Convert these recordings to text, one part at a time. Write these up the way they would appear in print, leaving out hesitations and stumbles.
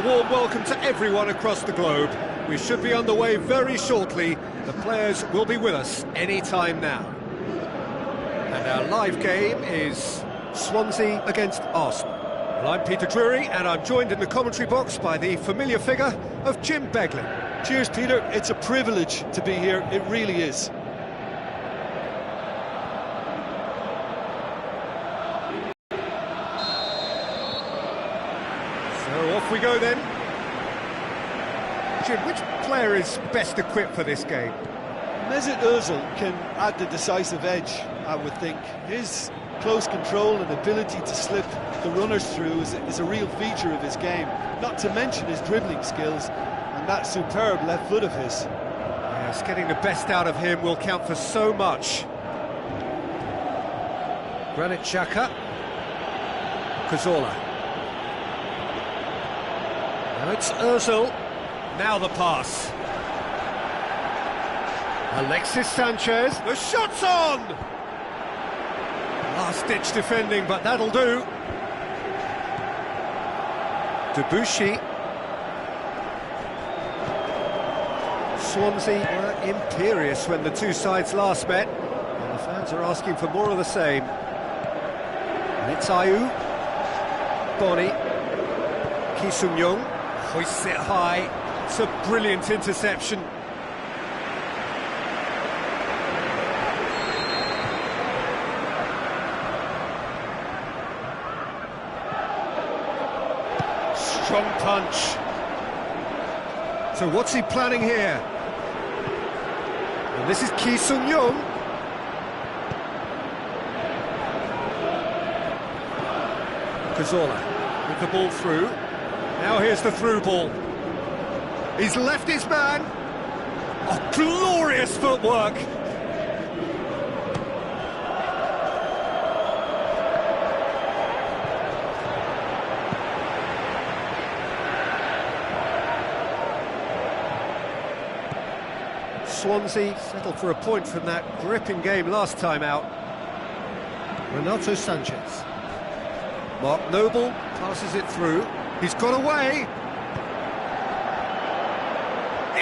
warm welcome to everyone across the globe. We should be underway very shortly. The players will be with us any time now. And our live game is Swansea against Arsenal. Well, I'm Peter Drury, and I'm joined in the commentary box by the familiar figure of Jim Beglin. Cheers, Peter. It's a privilege to be here. It really is. So off we go then. Jim, which player is best equipped for this game? Mesut Ozil can add the decisive edge, I would think. His close control and ability to slip the runners through is a real feature of his game, not to mention his dribbling skills and that superb left foot of his. Yes, getting the best out of him will count for so much. Granit Xhaka. Cazorla. Now it's Ozil. Now the pass. Alexis Sanchez. The shot's on! Last-ditch defending, but that'll do. Debuchy. Swansea were imperious when the two sides last met, and the fans are asking for more of the same. And it's Ayew. Boni. Ki Sung-young hoists it high. It's a brilliant interception. Strong punch. So what's he planning here? And this is Ki Sung-young. Cazorla with the ball through. Now here's the through ball. He's left his man. Oh, glorious footwork. Swansea settled for a point from that gripping game last time out. Renato Sanchez. Mark Noble passes it through. He's got away.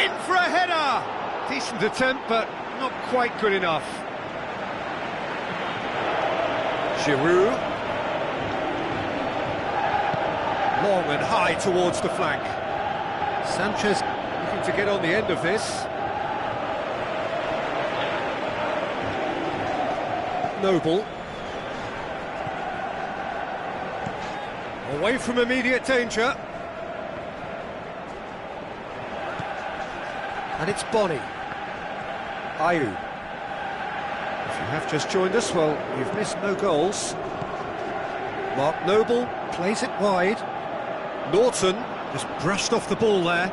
In for a header! Decent attempt, but not quite good enough. Giroud. Long and high towards the flank. Sanchez looking to get on the end of this. Noble. Away from immediate danger. And it's Boni. Ayew. If you have just joined us, well, you've missed no goals. Mark Noble plays it wide. Norton just brushed off the ball there.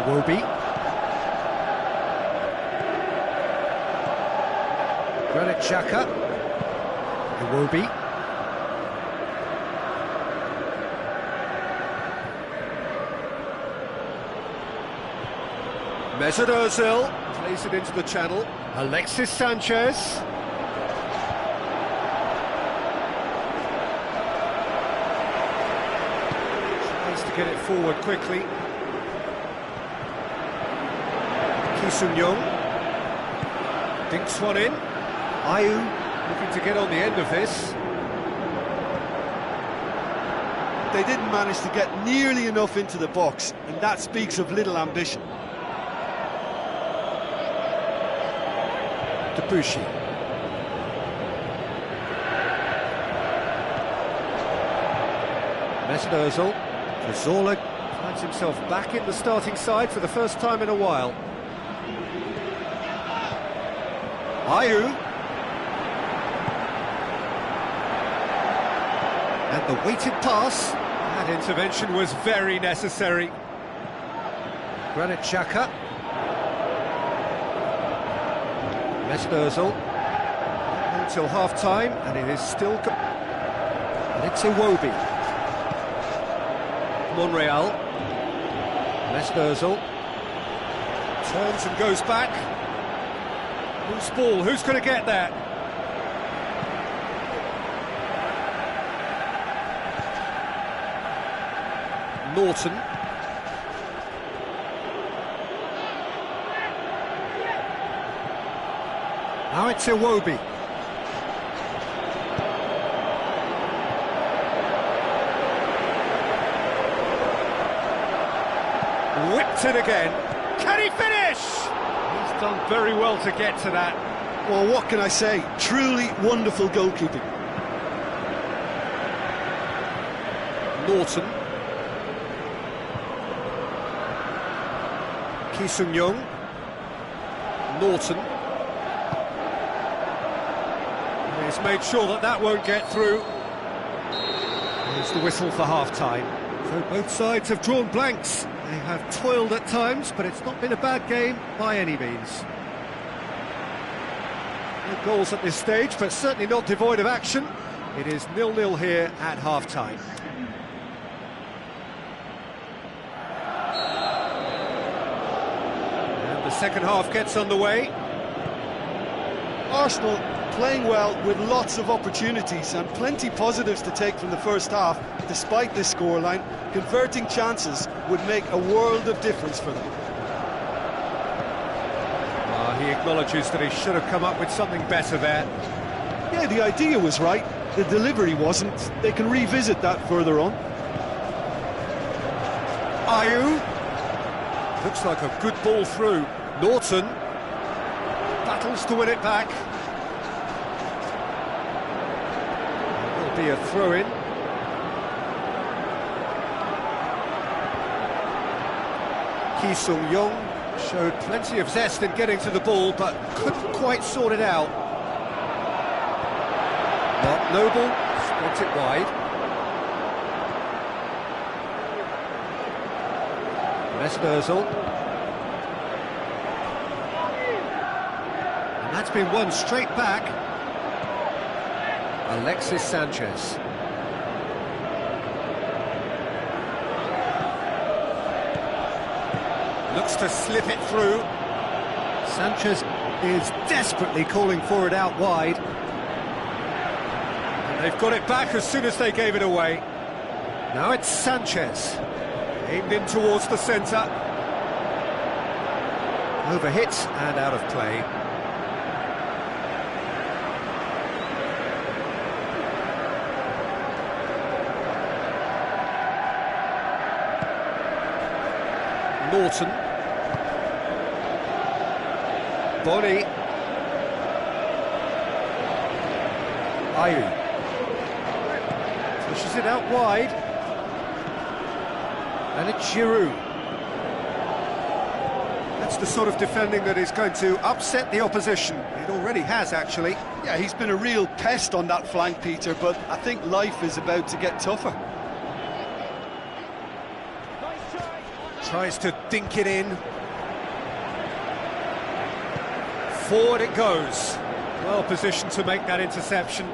Iwobi. Granit Xhaka. Iwobi. Mesut Ozil plays it into the channel. Alexis Sanchez. Tries to get it forward quickly. Ki Sung-young dinks one in. Ayew looking to get on the end of this. They didn't manage to get nearly enough into the box, and that speaks of little ambition. Debuchy. Mesut Ozil. Cazorla finds himself back in the starting side for the first time in a while. Ayew. And the weighted pass. That intervention was very necessary. Granit Xhaka. Mesut Ozil. Until half-time, and it is still... And it's Iwobi. Monreal. Mesut Ozil. Turns and goes back. Loose ball, who's going to get that? Norton. Now it's Iwobi. Whipped it again. Can he finish? He's done very well to get to that. Well, what can I say? Truly wonderful goalkeeping. Norton. Ki Sung-young. Norton. He's made sure that that won't get through. Here's the whistle for half-time. So both sides have drawn blanks. They have toiled at times, but it's not been a bad game by any means. No goals at this stage, but certainly not devoid of action. It is 0-0 here at half-time. And the second half gets underway. Arsenal playing well with lots of opportunities and plenty positives to take from the first half. Despite this scoreline, converting chances would make a world of difference for them. He acknowledges that he should have come up with something better there. Yeah, the idea was right, the delivery wasn't. They can revisit that further on. Ayew. Looks like a good ball through. Norton battles to win it back. There'll be a throw-in. Ki Sung-young showed plenty of zest in getting to the ball, but couldn't quite sort it out. Mark Noble spots it wide. Ozil. And that's been won straight back. Alexis Sanchez. Looks to slip it through. Sanchez is desperately calling for it out wide. And they've got it back as soon as they gave it away. Now it's Sanchez. Aimed in towards the centre. Overhit and out of play. Norton. Body. Ayew. Pushes it out wide. And it's Giroud. That's the sort of defending that is going to upset the opposition. It already has, actually. Yeah, he's been a real pest on that flank, Peter, but I think life is about to get tougher. Tries to dink it in. Forward it goes. Well positioned to make that interception.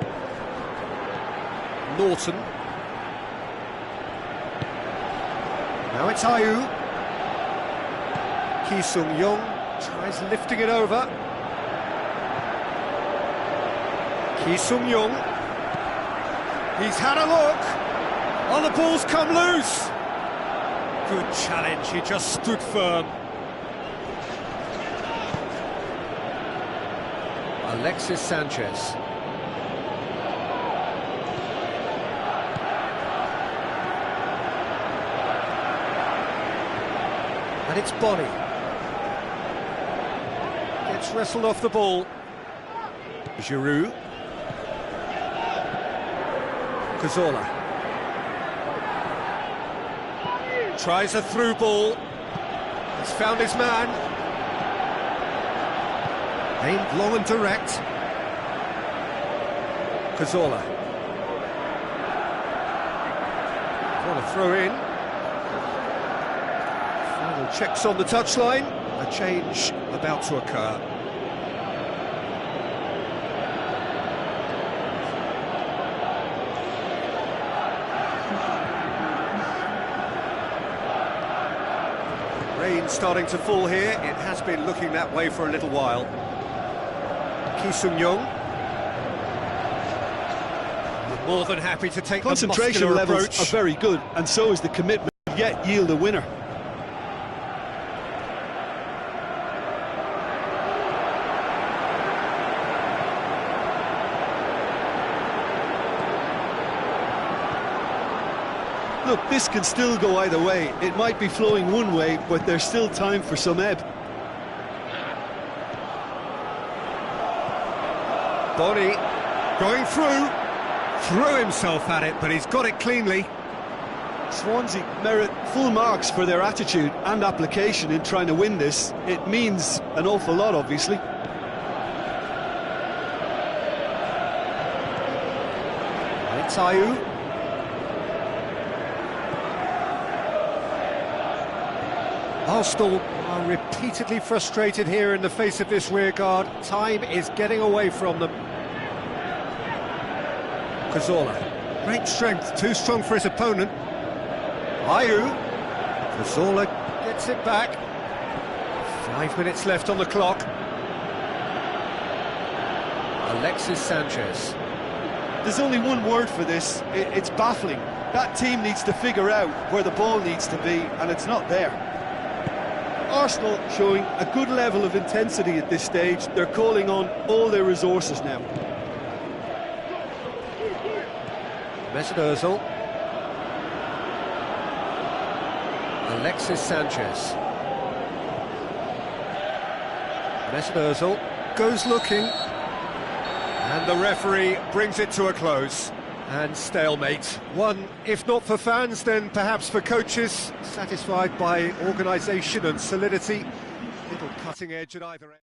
Norton. Now it's Ayew. Ki Sung-young tries lifting it over. Ki Sung-young. He's had a look. Oh, the ball's come loose. Good challenge, he just stood firm. Alexis Sanchez. And it's Bonnie. Gets wrestled off the ball. Giroud. Cazorla. Tries a through ball. He's found his man. Aimed long and direct. Cazorla. Want to throw in. Final checks on the touchline. A change about to occur. Rain starting to fall here. It has been looking that way for a little while. Ki Sung-young. More than happy to take the concentration muscular levels approach. are very good, and so is the commitment yet yield a winner. Look, this can still go either way. It might be flowing one way, but there's still time for some ebb. Body going through himself at it, but he's got it cleanly. Swansea merit full marks for their attitude and application in trying to win this. It means an awful lot, obviously. It's Ayew. Arsenal are repeatedly frustrated here in the face of this rearguard. Time is getting away from them. Cazorla, great strength, too strong for his opponent. Ayew, Cazorla gets it back. 5 minutes left on the clock. Alexis Sanchez. There's only one word for this, it's baffling. That team needs to figure out where the ball needs to be, and it's not there. Arsenal showing a good level of intensity at this stage. They're calling on all their resources now. Mesut Ozil. Alexis Sanchez. Mesut Ozil goes looking. And the referee brings it to a close. And stalemate. One, if not for fans, then perhaps for coaches, satisfied by organisation and solidity. Little cutting edge at either end.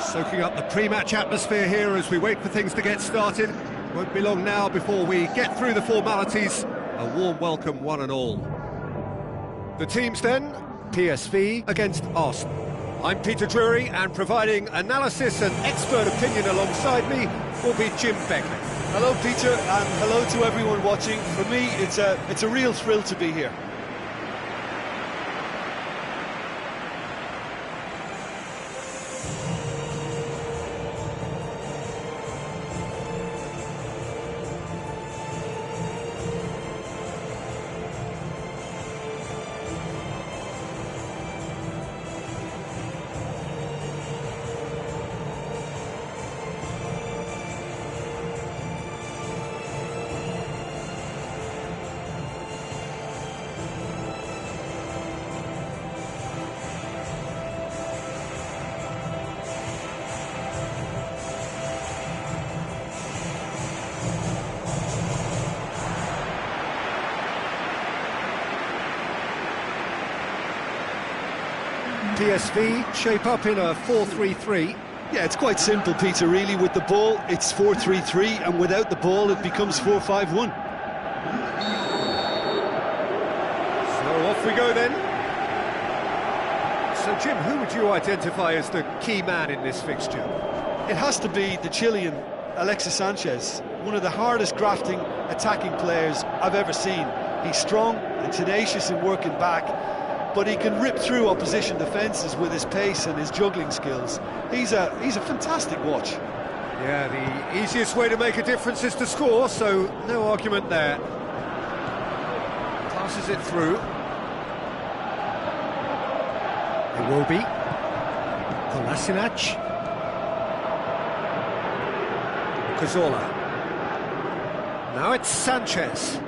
Soaking up the pre-match atmosphere here as we wait for things to get started. Won't be long now before we get through the formalities. A warm welcome, one and all. The teams then, PSV against Arsenal. I'm Peter Drury, and providing analysis and expert opinion alongside me will be Jim Beckley. Hello, Peter, and hello to everyone watching. For me, it's a real thrill to be here. PSV shape up in a 4-3-3. Yeah, it's quite simple, Peter, really. With the ball, it's 4-3-3, and without the ball, it becomes 4-5-1. So off we go then. So, Jim, who would you identify as the key man in this fixture? It has to be the Chilean, Alexis Sanchez, one of the hardest grafting attacking players I've ever seen. He's strong and tenacious in working back, but he can rip through opposition defences with his pace and his juggling skills. He's a fantastic watch. Yeah, the easiest way to make a difference is to score, so no argument there. Passes it through. Iwobi. Kolasinac. Cazorla. Now it's Sanchez.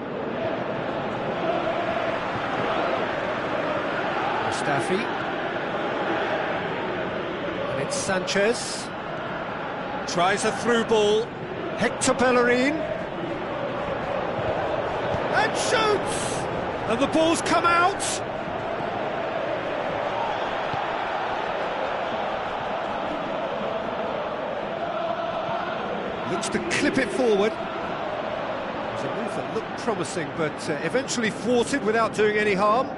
Mustafi. And it's Sanchez. Tries a through ball. Hector Bellerin. And shoots! And the ball's come out! Looks to clip it forward. It was a move that looked promising, but eventually thwarted without doing any harm.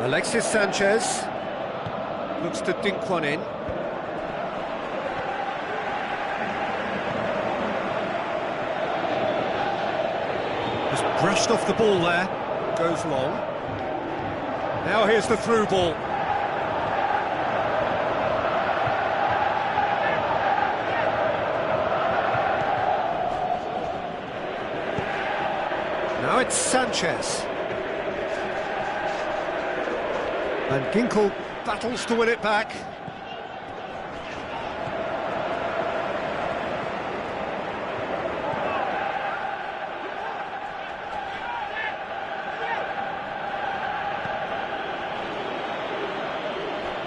Alexis Sanchez looks to dink one in. Just brushed off the ball there. Goes long. Now here's the through ball. Now it's Sanchez. And Ginkel battles to win it back.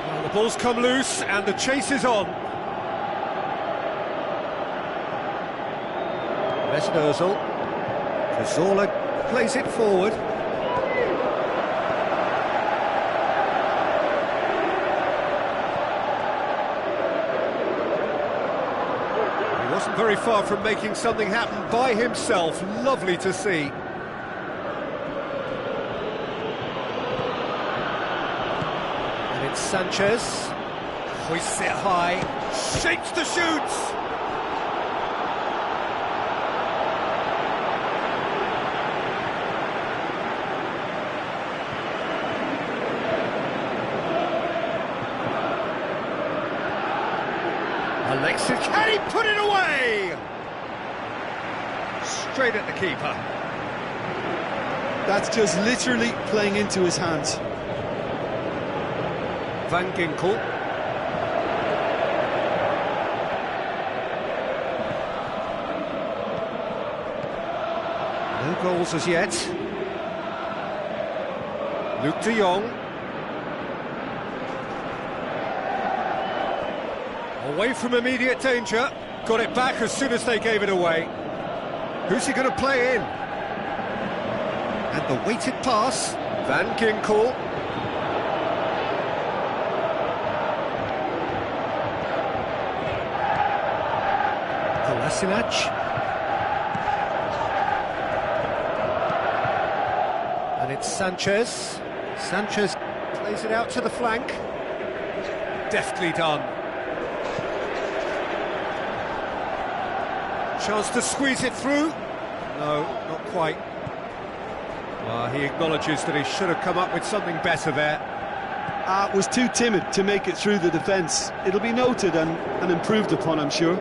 Well, the ball's come loose and the chase is on. Mesut Ozil. Cazorla plays it forward. He wasn't very far from making something happen by himself. Lovely to see. And it's Sanchez. Hoists it high. Shakes the shoots. Alexis, can he put it away? Straight at the keeper. That's just literally playing into his hands. Van Ginkel. No goals as yet. Luke de Jong. Away from immediate danger, got it back as soon as they gave it away. Who's he going to play in? And the weighted pass, Van Ginkel. Kolasinac. And it's Sanchez. Sanchez plays it out to the flank. Deftly done. Chance to squeeze it through. No, not quite. He acknowledges that he should have come up with something better there. Was too timid to make it through the defence. It'll be noted and improved upon, I'm sure.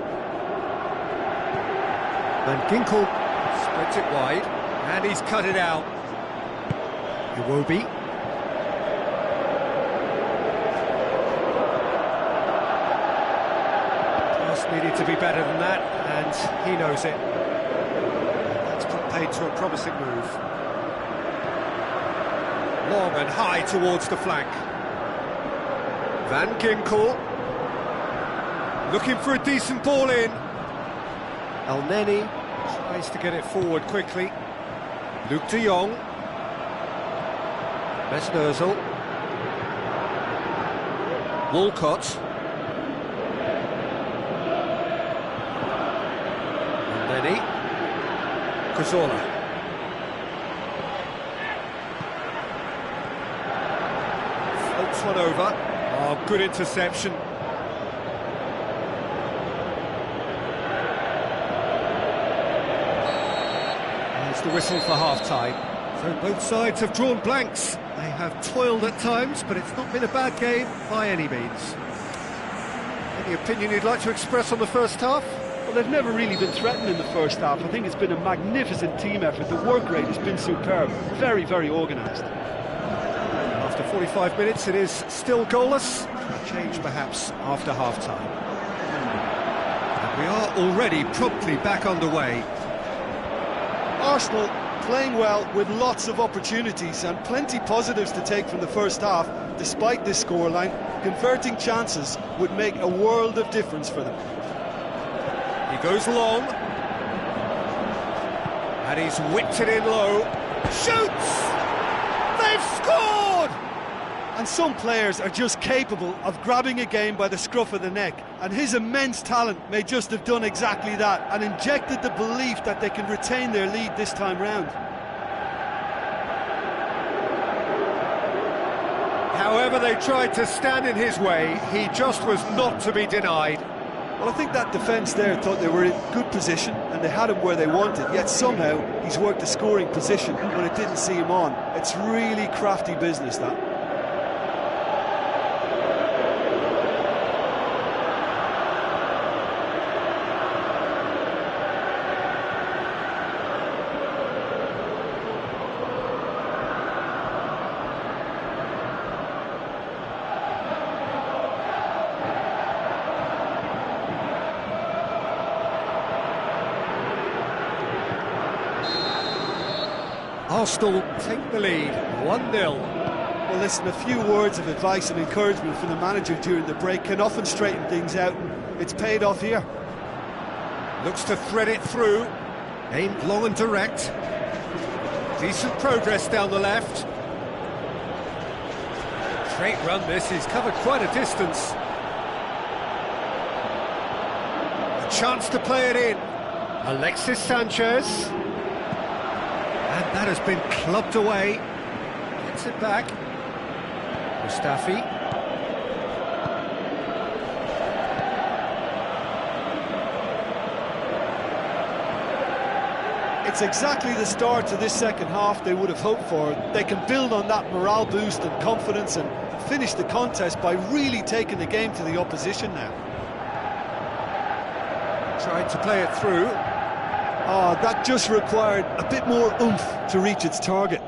And Ginkel spreads it wide, and he's cut it out. Iwobi. Pass needed to be better than that, and he knows it. That's put paid to a promising move. Long and high towards the flank. Van Ginkel looking for a decent ball in. El Neni tries to get it forward quickly. Luke de Jong. Mesut Ozil. Walcott. Lenny. Cazorla. Floats one over. Oh, good interception. There's the whistle for half-time. So both sides have drawn blanks. They have toiled at times, but it's not been a bad game by any means. Any opinion you'd like to express on the first half? Well, they've never really been threatened in the first half. I think it's been a magnificent team effort. The work rate has been superb. Very, very organised. After 45 minutes, it is still goalless. A change, perhaps, after half-time. And we are already promptly back underway. Arsenal playing well with lots of opportunities and plenty positives to take from the first half. Despite this scoreline, converting chances would make a world of difference for them. He goes long, and he's whipped it in low. Shoots! They've scored! And some players are just capable of grabbing a game by the scruff of the neck, and his immense talent may just have done exactly that and injected the belief that they can retain their lead this time round. However they tried to stand in his way, he just was not to be denied. Well, I think that defence there thought they were in good position and they had him where they wanted, yet somehow he's worked a scoring position when it didn't see him on. It's really crafty business, that. Arsenal take the lead, 1-0. Well, listen, a few words of advice and encouragement from the manager during the break can often straighten things out, and it's paid off here. Looks to thread it through, aimed long and direct. Decent progress down the left. Straight run this, he's covered quite a distance. A chance to play it in. Alexis Sanchez. And that has been clubbed away. Gets it back. Mustafi. It's exactly the start to this second half they would have hoped for. They can build on that morale boost and confidence and finish the contest by really taking the game to the opposition now. Tried to play it through. Oh, that just required a bit more oomph to reach its target.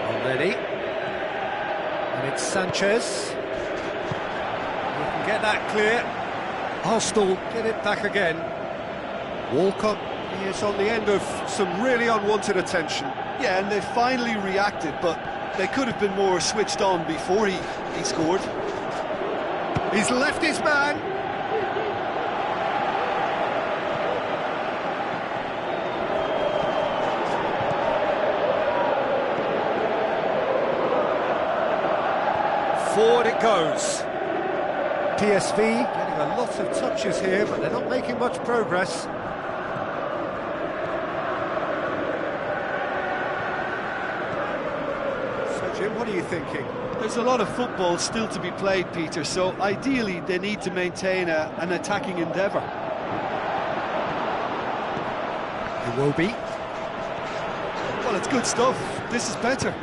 Already. And it's Sanchez. We can get that clear. Arsenal get it back again. Walcott, he is on the end of some really unwanted attention. Yeah, and they finally reacted, but they could have been more switched on before he scored. He's left his man. Forward it goes. PSV getting a lot of touches here, but they're not making much progress. So, Jim, what are you thinking? There's a lot of football still to be played, Peter, so ideally they need to maintain an attacking endeavour. Iwobi. Well, it's good stuff. This is better.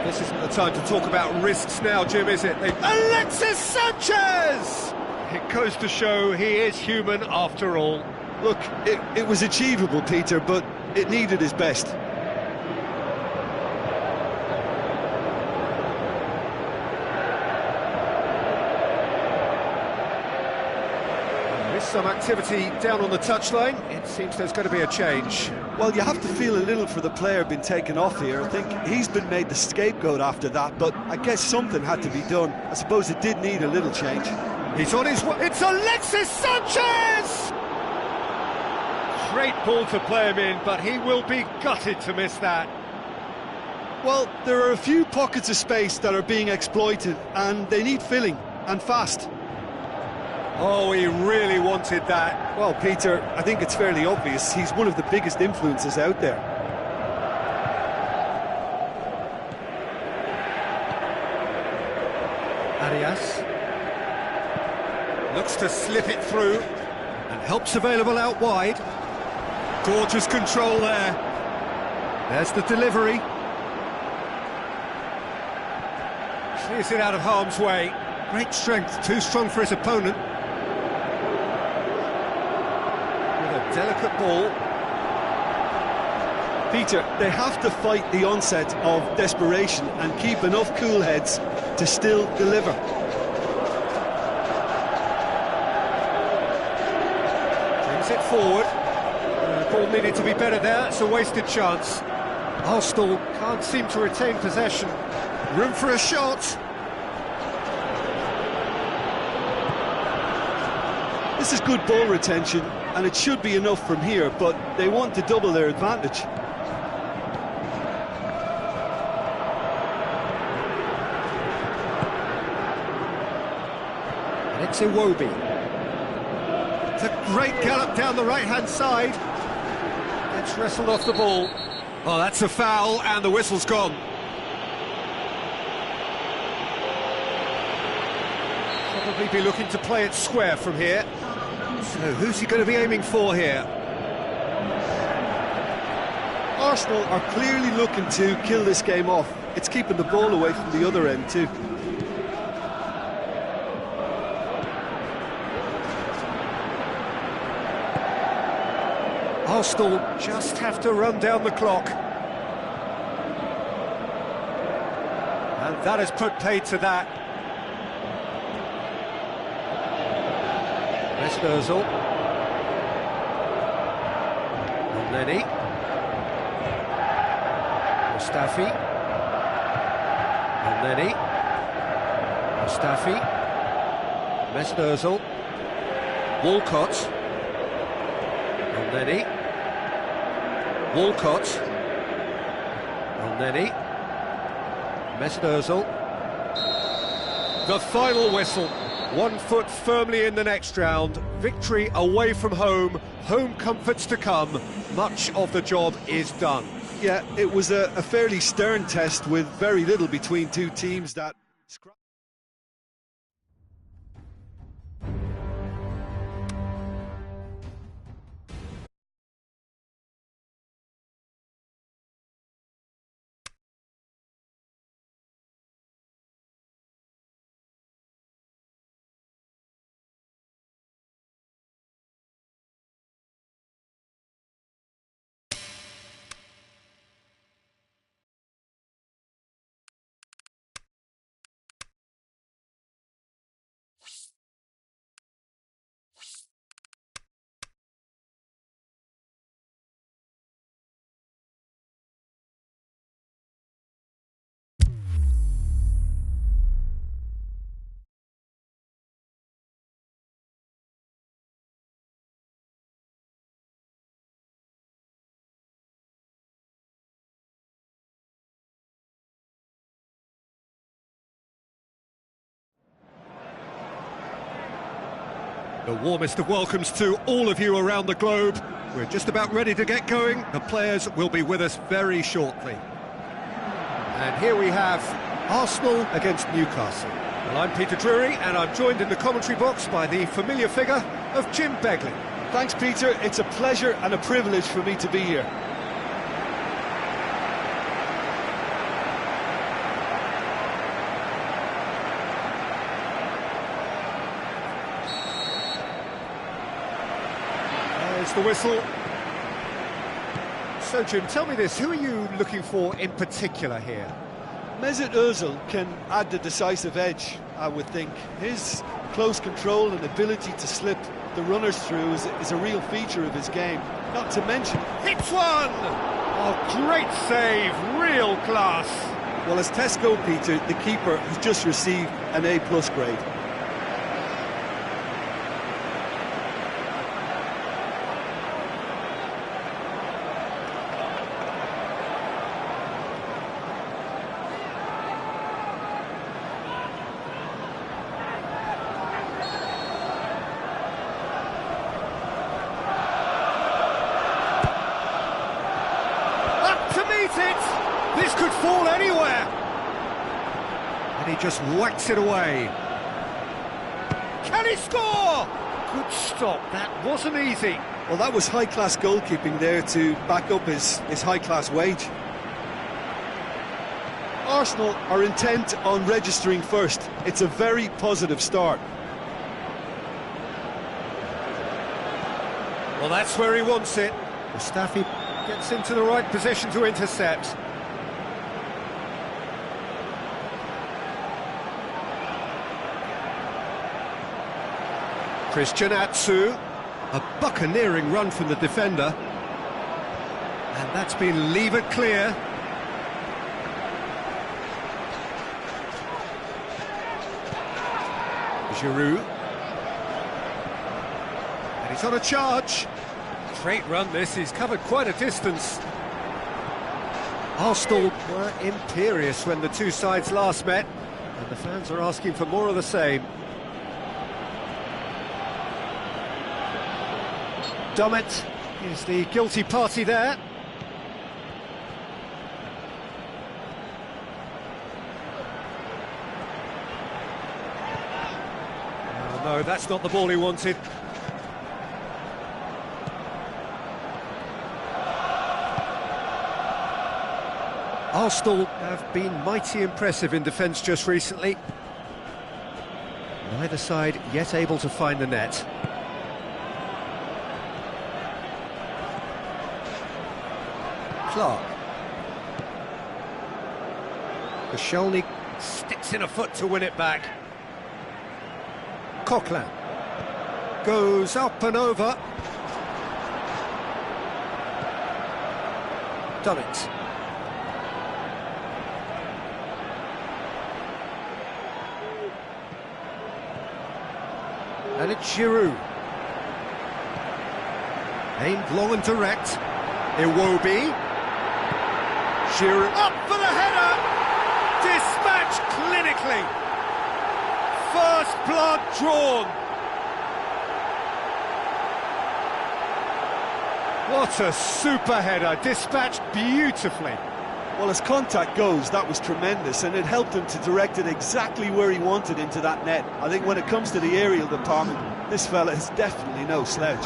This isn't the time to talk about risks now, Jim, is it? Alexis Sanchez! It goes to show he is human after all. Look, it was achievable, Peter, but it needed his best. Some activity down on the touchline. It seems there's going to be a change. Well, you have to feel a little for the player being taken off here. I think he's been made the scapegoat after that, but I guess something had to be done. I suppose it did need a little change. He's on his way. It's Alexis Sanchez! Great ball to play him in, but he will be gutted to miss that. Well, there are a few pockets of space that are being exploited, and they need filling, and fast. Oh, he really wanted that. Well, Peter, I think it's fairly obvious he's one of the biggest influences out there. Arias looks to slip it through, and help's available out wide. Gorgeous control there. There's the delivery. Clears it out of harm's way. Great strength, too strong for his opponent. With a delicate ball. Peter, they have to fight the onset of desperation and keep enough cool heads to still deliver. Brings it forward. Ball needed to be better there, it's a wasted chance. Arsenal can't seem to retain possession. Room for a shot. This is good ball retention, and it should be enough from here, but they want to double their advantage. And it's Iwobi. It's a great gallop down the right-hand side. Gets wrestled off the ball. Oh, that's a foul, and the whistle's gone. Probably be looking to play it square from here. So who's he going to be aiming for here? Arsenal are clearly looking to kill this game off. It's keeping the ball away from the other end too. Arsenal just have to run down the clock. And that has put paid to that. Özil. Lenny. Mustafi. Lenny. Mustafi. Mesut Özil. Walcott. Lenny. Walcott. Lenny. Mesut Özil. The final whistle. 1 foot firmly in the next round. Victory away from home. Home comforts to come. Much of the job is done. Yeah, it was a fairly stern test with very little between two teams that... The warmest of welcomes to all of you around the globe. We're just about ready to get going. The players will be with us very shortly. And here we have Arsenal against Newcastle. Well, I'm Peter Drury, and I'm joined in the commentary box by the familiar figure of Jim Begley. Thanks, Peter. It's a pleasure and a privilege for me to be here. There's the whistle. So, Jim, tell me this, who are you looking for in particular here? Mesut Özil can add the decisive edge, I would think. His close control and ability to slip the runners through is a real feature of his game. Not to mention... Hits one! Oh, great save, real class. Well, as tests go, Peter, the keeper has just received an A+ grade. just whacks it away. Can he score? Good stop, that wasn't easy. Well, that was high-class goalkeeping there to back up his high-class wage. Arsenal are intent on registering first. It's a very positive start. Well, that's where he wants it. Mustafi gets into the right position to intercept. Christian Atsu, a buccaneering run from the defender. And that's been levered clear. Giroud. And he's on a charge. Great run this, he's covered quite a distance. Arsenal were imperious when the two sides last met, and the fans are asking for more of the same. Dummett is the guilty party there. Oh, no, that's not the ball he wanted. Arsenal have been mighty impressive in defence just recently. Neither side yet able to find the net. Clark. Koscielny sticks in a foot to win it back. Coquelin goes up and over. Dummett. And it's Giroud. Aimed long and direct. Iwobi. Giroud up for the header! Dispatched clinically. First blood drawn. What a super header, dispatched beautifully. Well, as contact goes, that was tremendous, and it helped him to direct it exactly where he wanted into that net. I think when it comes to the aerial department, this fella is definitely no slouch.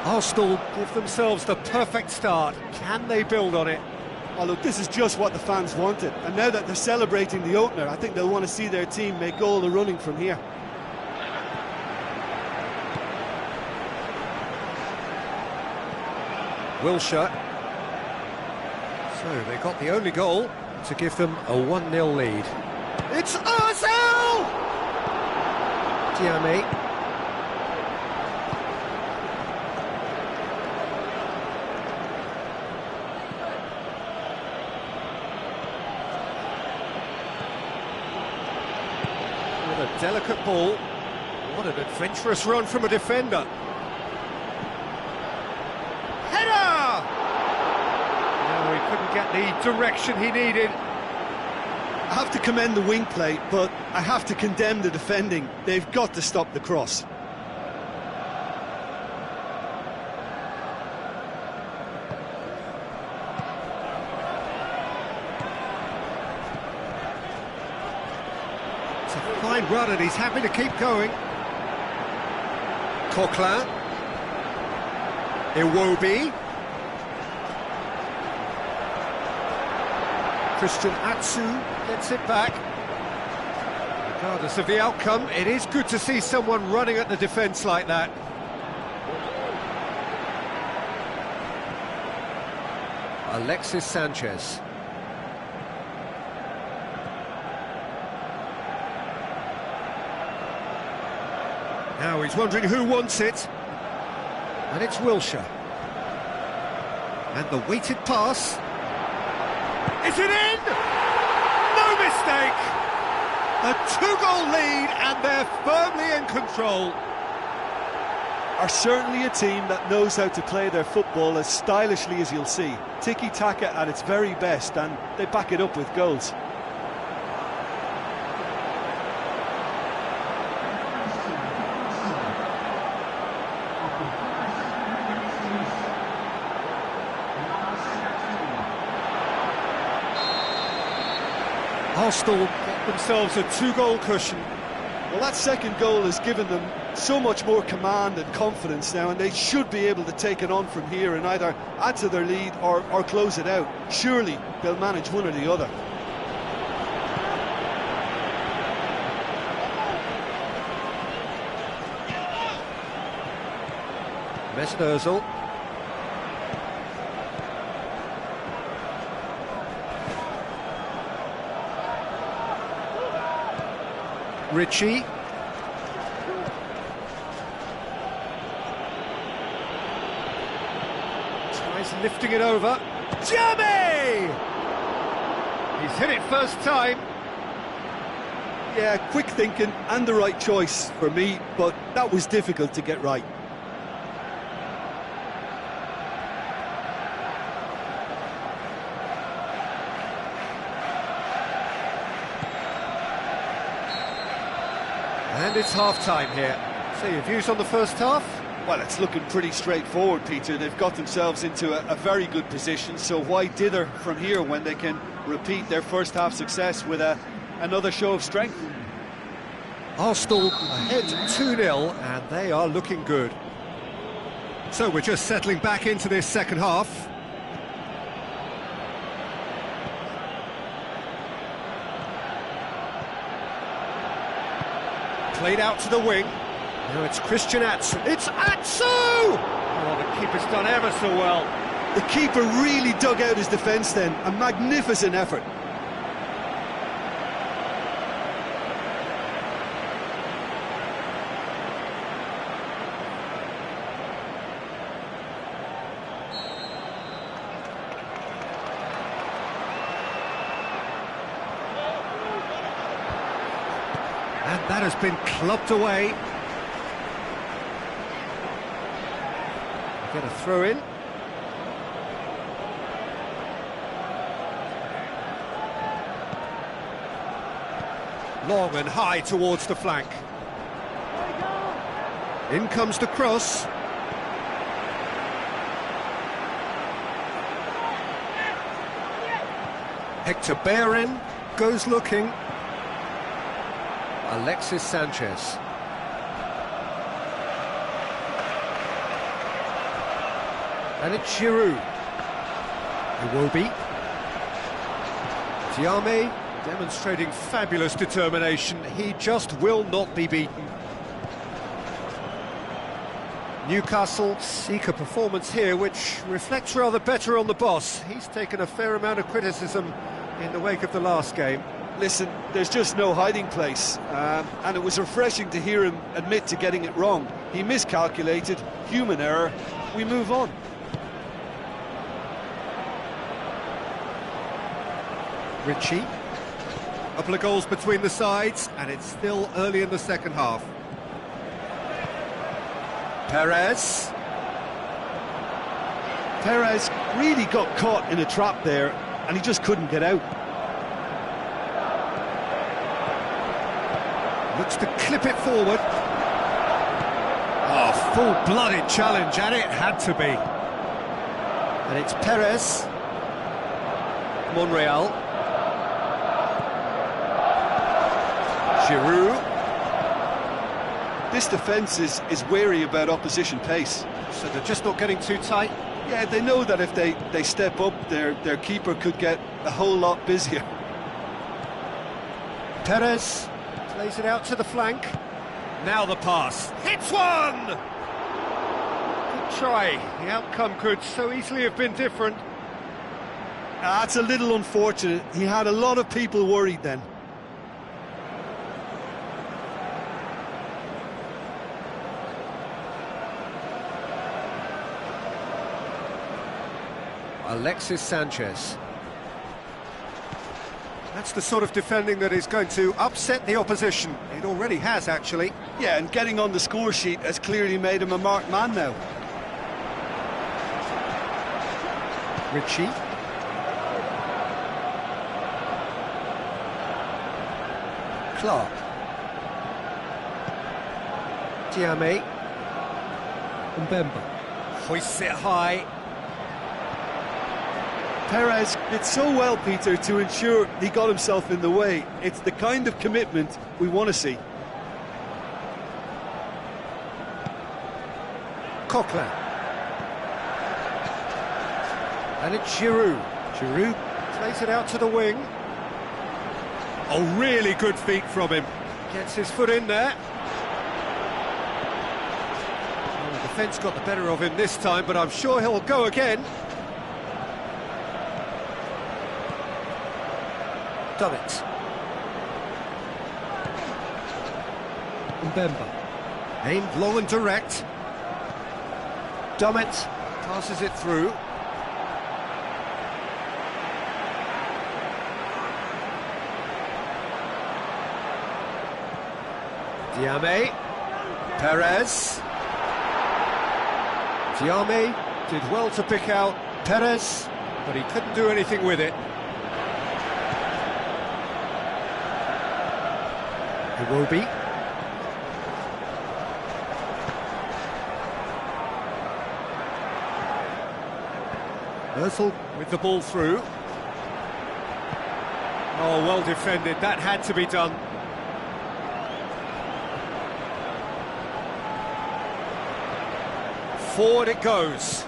Arsenal give themselves the perfect start. Can they build on it? Oh, look, this is just what the fans wanted. And now that they're celebrating the opener, I think they'll want to see their team make all the running from here. Wilshere. So they got the only goal to give them a 1-0 lead. It's Ozil! Diame. A delicate ball. What an adventurous run from a defender. Header! No, he couldn't get the direction he needed. I have to commend the wing play, but I have to condemn the defending. They've got to stop the cross. Fine run, and he's happy to keep going. Coquelin. Iwobi. Christian Atsu gets it back. Regardless of the outcome, it is good to see someone running at the defence like that. Alexis Sanchez. Now he's wondering who wants it. And it's Wilshere. And the weighted pass. Is it in? No mistake! A 2-goal lead, and they're firmly in control. are certainly a team that knows how to play their football as stylishly as you'll see. Tiki-taka at its very best, and they back it up with goals. Arsenal got themselves a 2-goal cushion. Well, that second goal has given them so much more command and confidence now, and they should be able to take it on from here and either add to their lead or close it out. Surely they'll manage one or the other. Mesut Ozil. Ritchie. Tries lifting it over. Jamie! He's hit it first time. Yeah, quick thinking and the right choice for me, but that was difficult to get right. And it's half-time here. So your views on the first half? Well, it's looking pretty straightforward, Peter. They've got themselves into a very good position, so why dither from here when they can repeat their first half success with another show of strength? Arsenal ahead 2-0, and they are looking good. So we're just settling back into this second half. Played out to the wing. Now it's Christian Atsu. It's Atsu! Oh, the keeper's done ever so well. The keeper really dug out his defence then. A magnificent effort. And that has been clubbed away. Get a throw in. Long and high towards the flank. In comes the cross. Hector Bellerin goes looking. Alexis Sanchez. And it's Giroud. Iwobi. Tiame demonstrating fabulous determination. He just will not be beaten. Newcastle seek a performance here which reflects rather better on the boss. He's taken a fair amount of criticism in the wake of the last game. Listen, there's just no hiding place, and it was refreshing to hear him admit to getting it wrong. He miscalculated, human error, we move on. Ritchie. A couple of goals between the sides, and it's still early in the second half. Perez. Perez really got caught in a trap there, and he just couldn't get out. Looks to clip it forward. Oh, full-blooded challenge, and it had to be. And it's Perez. Monreal. Giroud. This defence is wary about opposition pace. So they're just not getting too tight? Yeah, they know that if they step up, their keeper could get a whole lot busier. Perez plays it out to the flank. Now the pass. Hits one! Good try. The outcome could so easily have been different. That's a little unfortunate. He had a lot of people worried then. Alexis Sanchez. That's the sort of defending that is going to upset the opposition. It already has, actually. Yeah, and getting on the score sheet has clearly made him a marked man now. Ritchie. Clark. Diame. Mbemba. Hoists it high. Perez did so well, Peter, to ensure he got himself in the way. It's the kind of commitment we want to see. Coquelin. And it's Giroud. Giroud plays it out to the wing. Oh, really good feet from him. Gets his foot in there. Well, the defence got the better of him this time, but I'm sure he'll go again. Done it. Mbemba. Aimed low and direct. Dummett passes it through. Diame. Perez. Diame did well to pick out Perez, but he couldn't do anything with it. Iwobi. Ozil with the ball through. Oh, well defended. That had to be done. Forward it goes.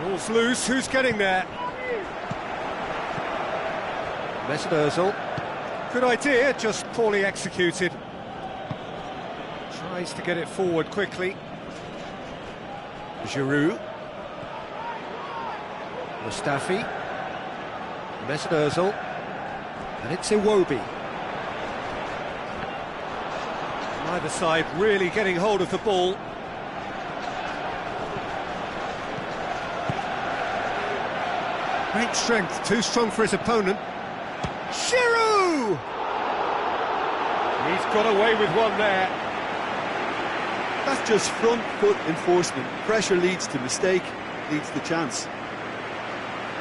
Ball's loose. Who's getting there? Mesut Ozil. Good idea, just poorly executed. Tries to get it forward quickly. Giroud. Mustafi. Mesut Ozil. And it's Iwobi. Neither side really getting hold of the ball. Great strength, too strong for his opponent. Giroud! He's got away with one there. That's just front foot enforcement. Pressure leads to mistake, leads to chance.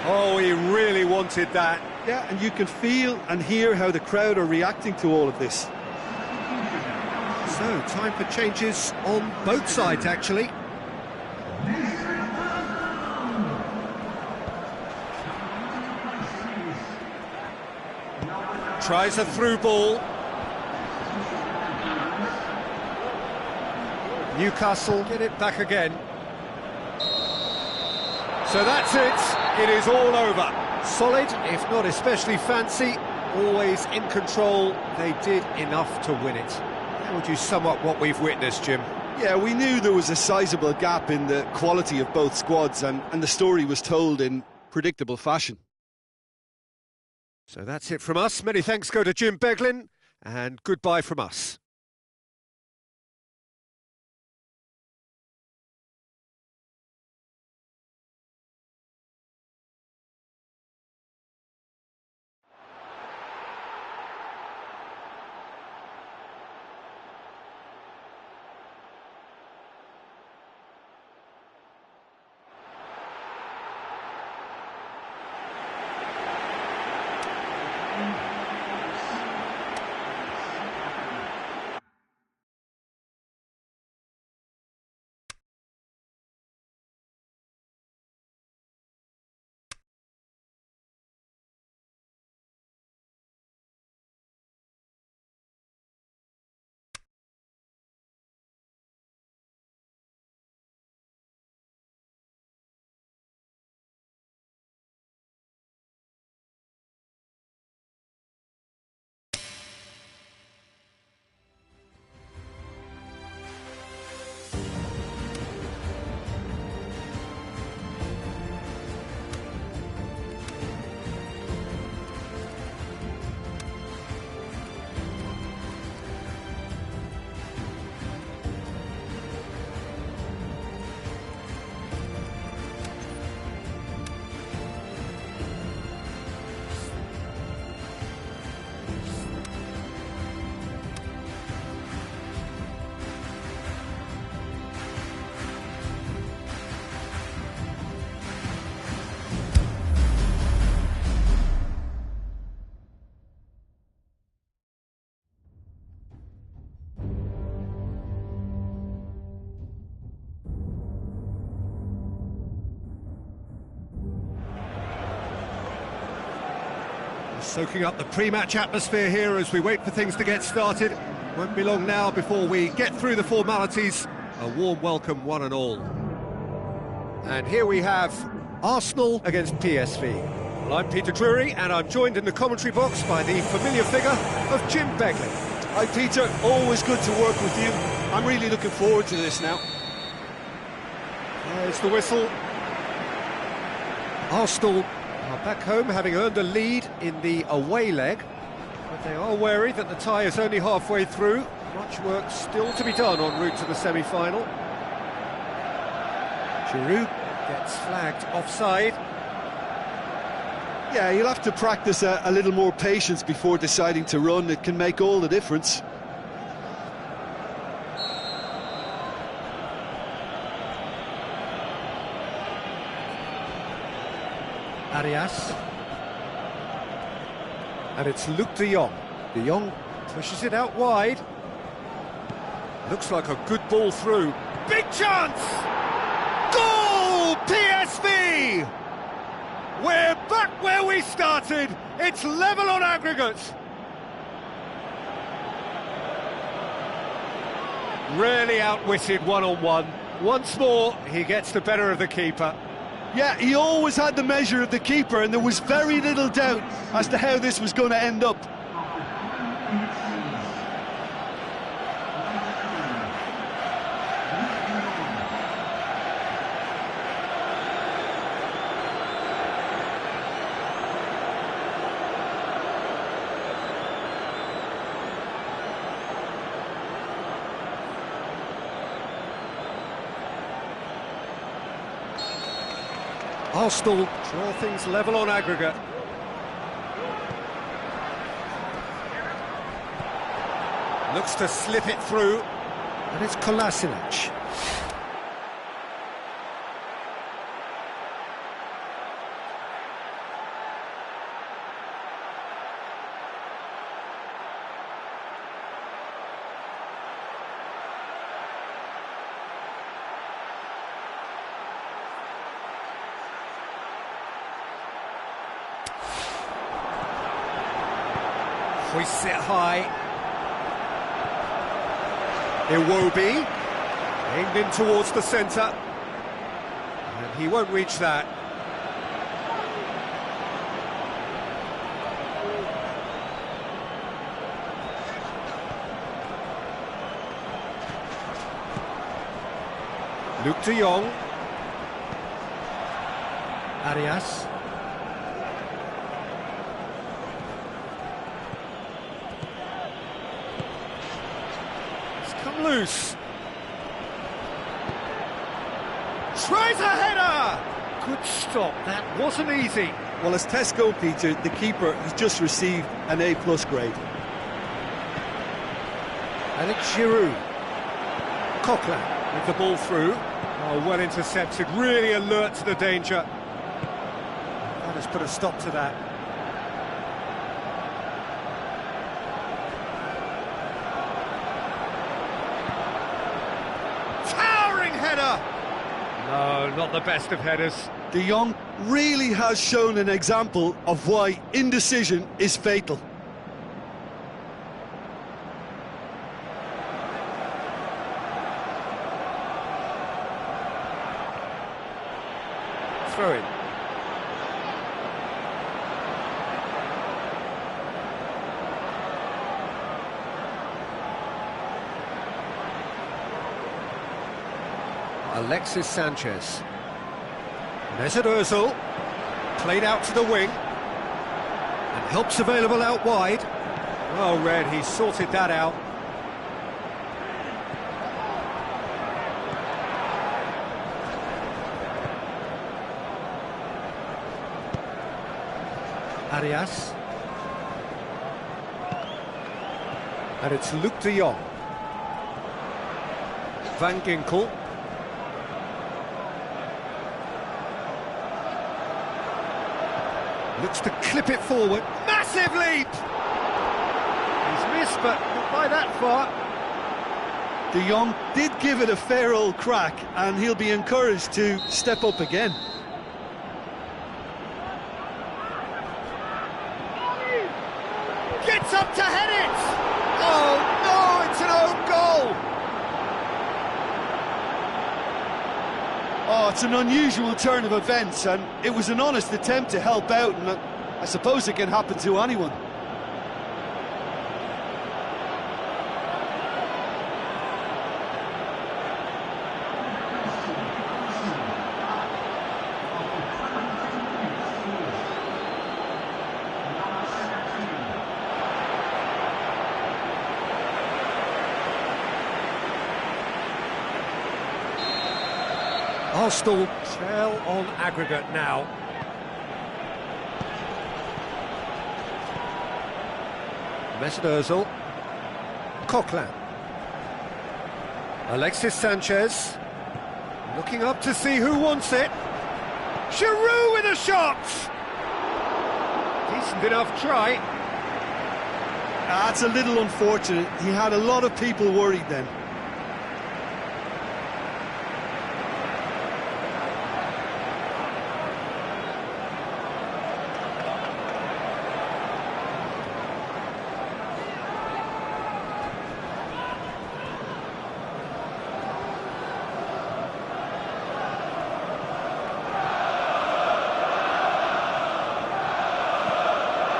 Oh, he really wanted that. Yeah, and you can feel and hear how the crowd are reacting to all of this. So, time for changes on both sides, actually. Tries a through ball. Newcastle get it back again. So that's it. It is all over. Solid, if not especially fancy. Always in control. They did enough to win it. How would you sum up what we've witnessed, Jim? Yeah, we knew there was a sizable gap in the quality of both squads, and the story was told in predictable fashion. So that's it from us. Many thanks go to Jim Beglin, and goodbye from us. Soaking up the pre-match atmosphere here as we wait for things to get started. Won't be long now before we get through the formalities. A warm welcome, one and all. And here we have Arsenal against PSV. Well, I'm Peter Drury, and I'm joined in the commentary box by the familiar figure of Jim Begley. Hi Peter, always good to work with you. I'm really looking forward to this now. There's the whistle. Arsenal are back home, having earned a lead in the away leg, but they are wary that the tie is only halfway through. Much work still to be done en route to the semi-final. Giroud gets flagged offside. Yeah, you'll have to practice a little more patience before deciding to run. It can make all the difference. Arias. And it's Luke de Jong. De Jong pushes it out wide. Looks like a good ball through. Big chance! Goal! PSV! We're back where we started. It's level on aggregate. Really outwitted one-on-one. Once more, he gets the better of the keeper. Yeah, he always had the measure of the keeper, and there was very little doubt as to how this was going to end up. Arsenal draw things level on aggregate. Looks to slip it through, and it's Kolasinac. Hoists it high. Iwobi, aimed in towards the centre, and he won't reach that. Luke de Jong. Arias. Come loose. Tries a header! Good stop, that wasn't easy. Well, as Tesco, Peter, the keeper has just received an A+ grade. Alex Giroud. Coquelin with the ball through. Oh, well intercepted, really alert to the danger. That has put a stop to that. Header! No, not the best of headers. De Jong really has shown an example of why indecision is fatal. Throw in. Alexis Sanchez. Mesut Ozil, played out to the wing, and help's available out wide. Well read, he sorted that out. Arias. And it's Luke de Jong. Van Ginkel. Looks to clip it forward. Massive leap! He's missed, but not by that far. De Jong did give it a fair old crack, and he'll be encouraged to step up again. it's an unusual turn of events, and it was an honest attempt to help out, and I suppose it can happen to anyone. Arsenal trail on aggregate now. Mesut Ozil. Coquelin. Alexis Sanchez. Looking up to see who wants it. Giroud with a shot! Decent enough try. That's a little unfortunate. He had a lot of people worried then.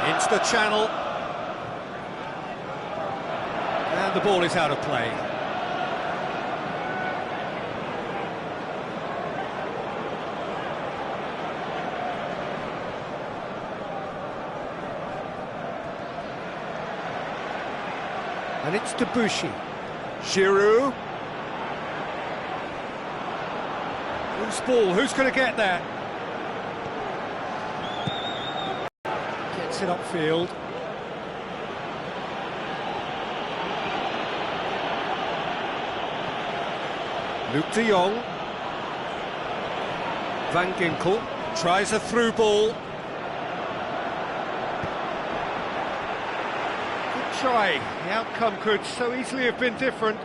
Into the channel. And the ball is out of play. And it's Debussy. Giroud. Loose ball, who's going to get that? Gets it upfield. Luke de Jong. Van Ginkel tries a through ball. Good try. The outcome could so easily have been different.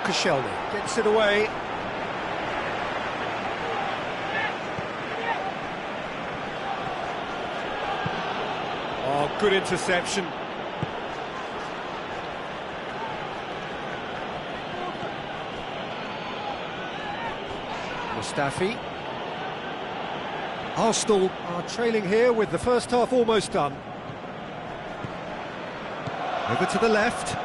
Koscielny gets it away. Oh, good interception. Mustafi. Arsenal are trailing here with the first half almost done. Over to the left.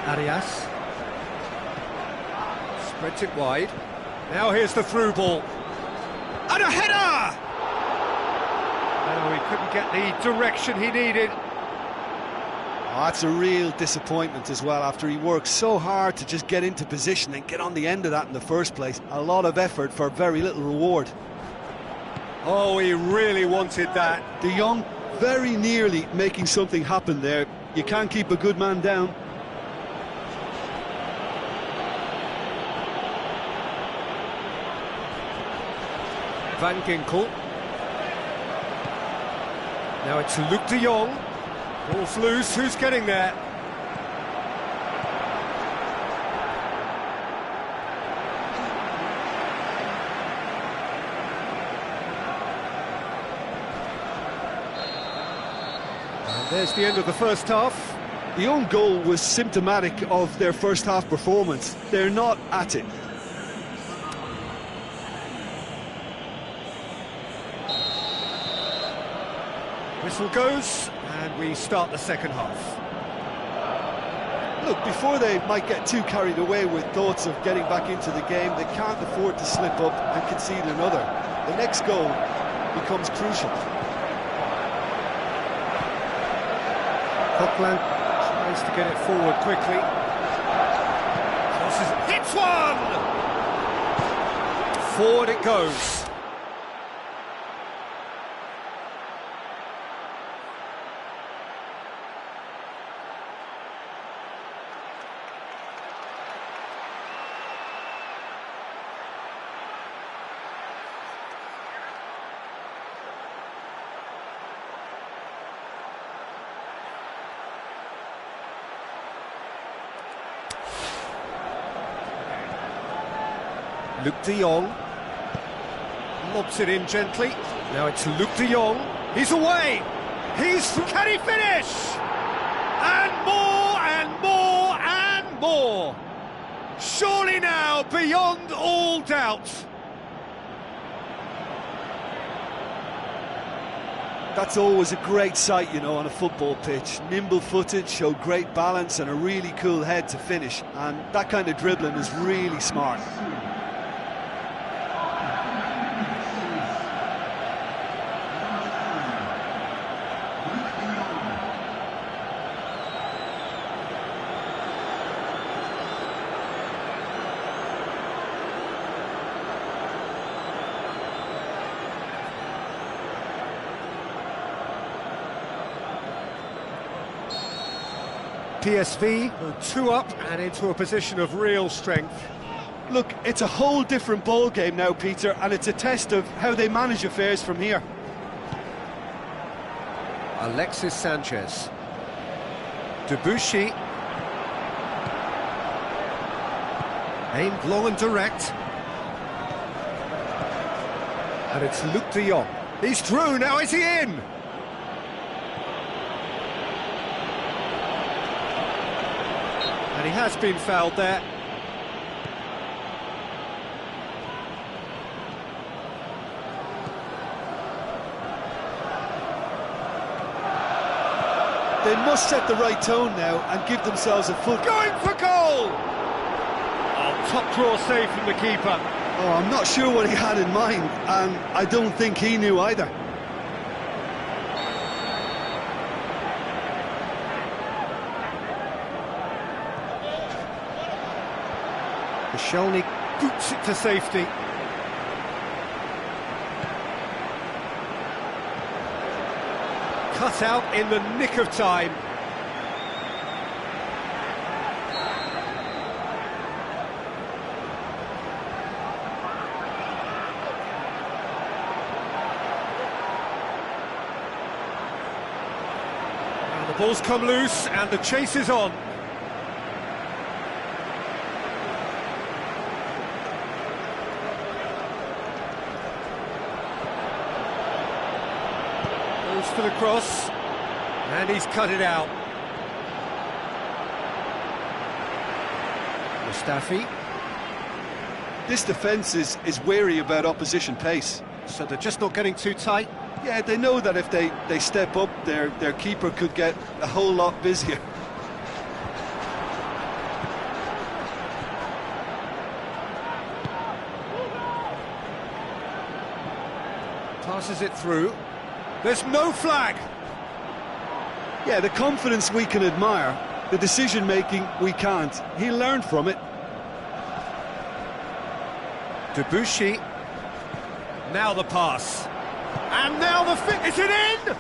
Arias spreads it wide. Now here's the through ball. And a header! No, he couldn't get the direction he needed. Oh, that's a real disappointment as well, after he worked so hard to just get into position and get on the end of that in the first place. A lot of effort for very little reward. Oh, he really wanted that. De Jong very nearly making something happen there. You can't keep a good man down. Van Ginkel. Now it's Luke de Jong. Ball's loose, who's getting there? And there's the end of the first half. The own goal was symptomatic of their first half performance. They're not at it. Whistle goes, and we start the second half. Look, before they might get too carried away with thoughts of getting back into the game, they can't afford to slip up and concede another. The next goal becomes crucial. Coquelin tries to get it forward quickly. Crosses, hits one! Forward it goes. Luke de Jong. Lobs it in gently. Now it's Luke de Jong. He's away! Can he finish? And more, and more, and more! Surely now, beyond all doubt. That's always a great sight, you know, on a football pitch. Nimble-footed, showed great balance and a really cool head to finish. And that kind of dribbling is really smart. PSV are 2 up and into a position of real strength. Look, it's a whole different ball game now, Peter, and it's a test of how they manage affairs from here. Alexis Sanchez. Debuchy. Aimed long and direct. And it's Luke de Jong. He's through, now is he in? And he has been fouled there. They must set the right tone now and give themselves a foot. Going for goal! Oh, top draw save from the keeper. Oh, I'm not sure what he had in mind, and I don't think he knew either. Koscielny boots it to safety. Cut out in the nick of time. Now the ball's come loose and the chase is on. For the cross, and he's cut it out. Mustafi. This defence is wary about opposition pace. So they're just not getting too tight? Yeah, they know that if they step up, their keeper could get a whole lot busier. Passes it through. There's no flag! Yeah, the confidence we can admire, the decision-making we can't. He learned from it. Debuchy. Now the pass. And now the fit. Is it in?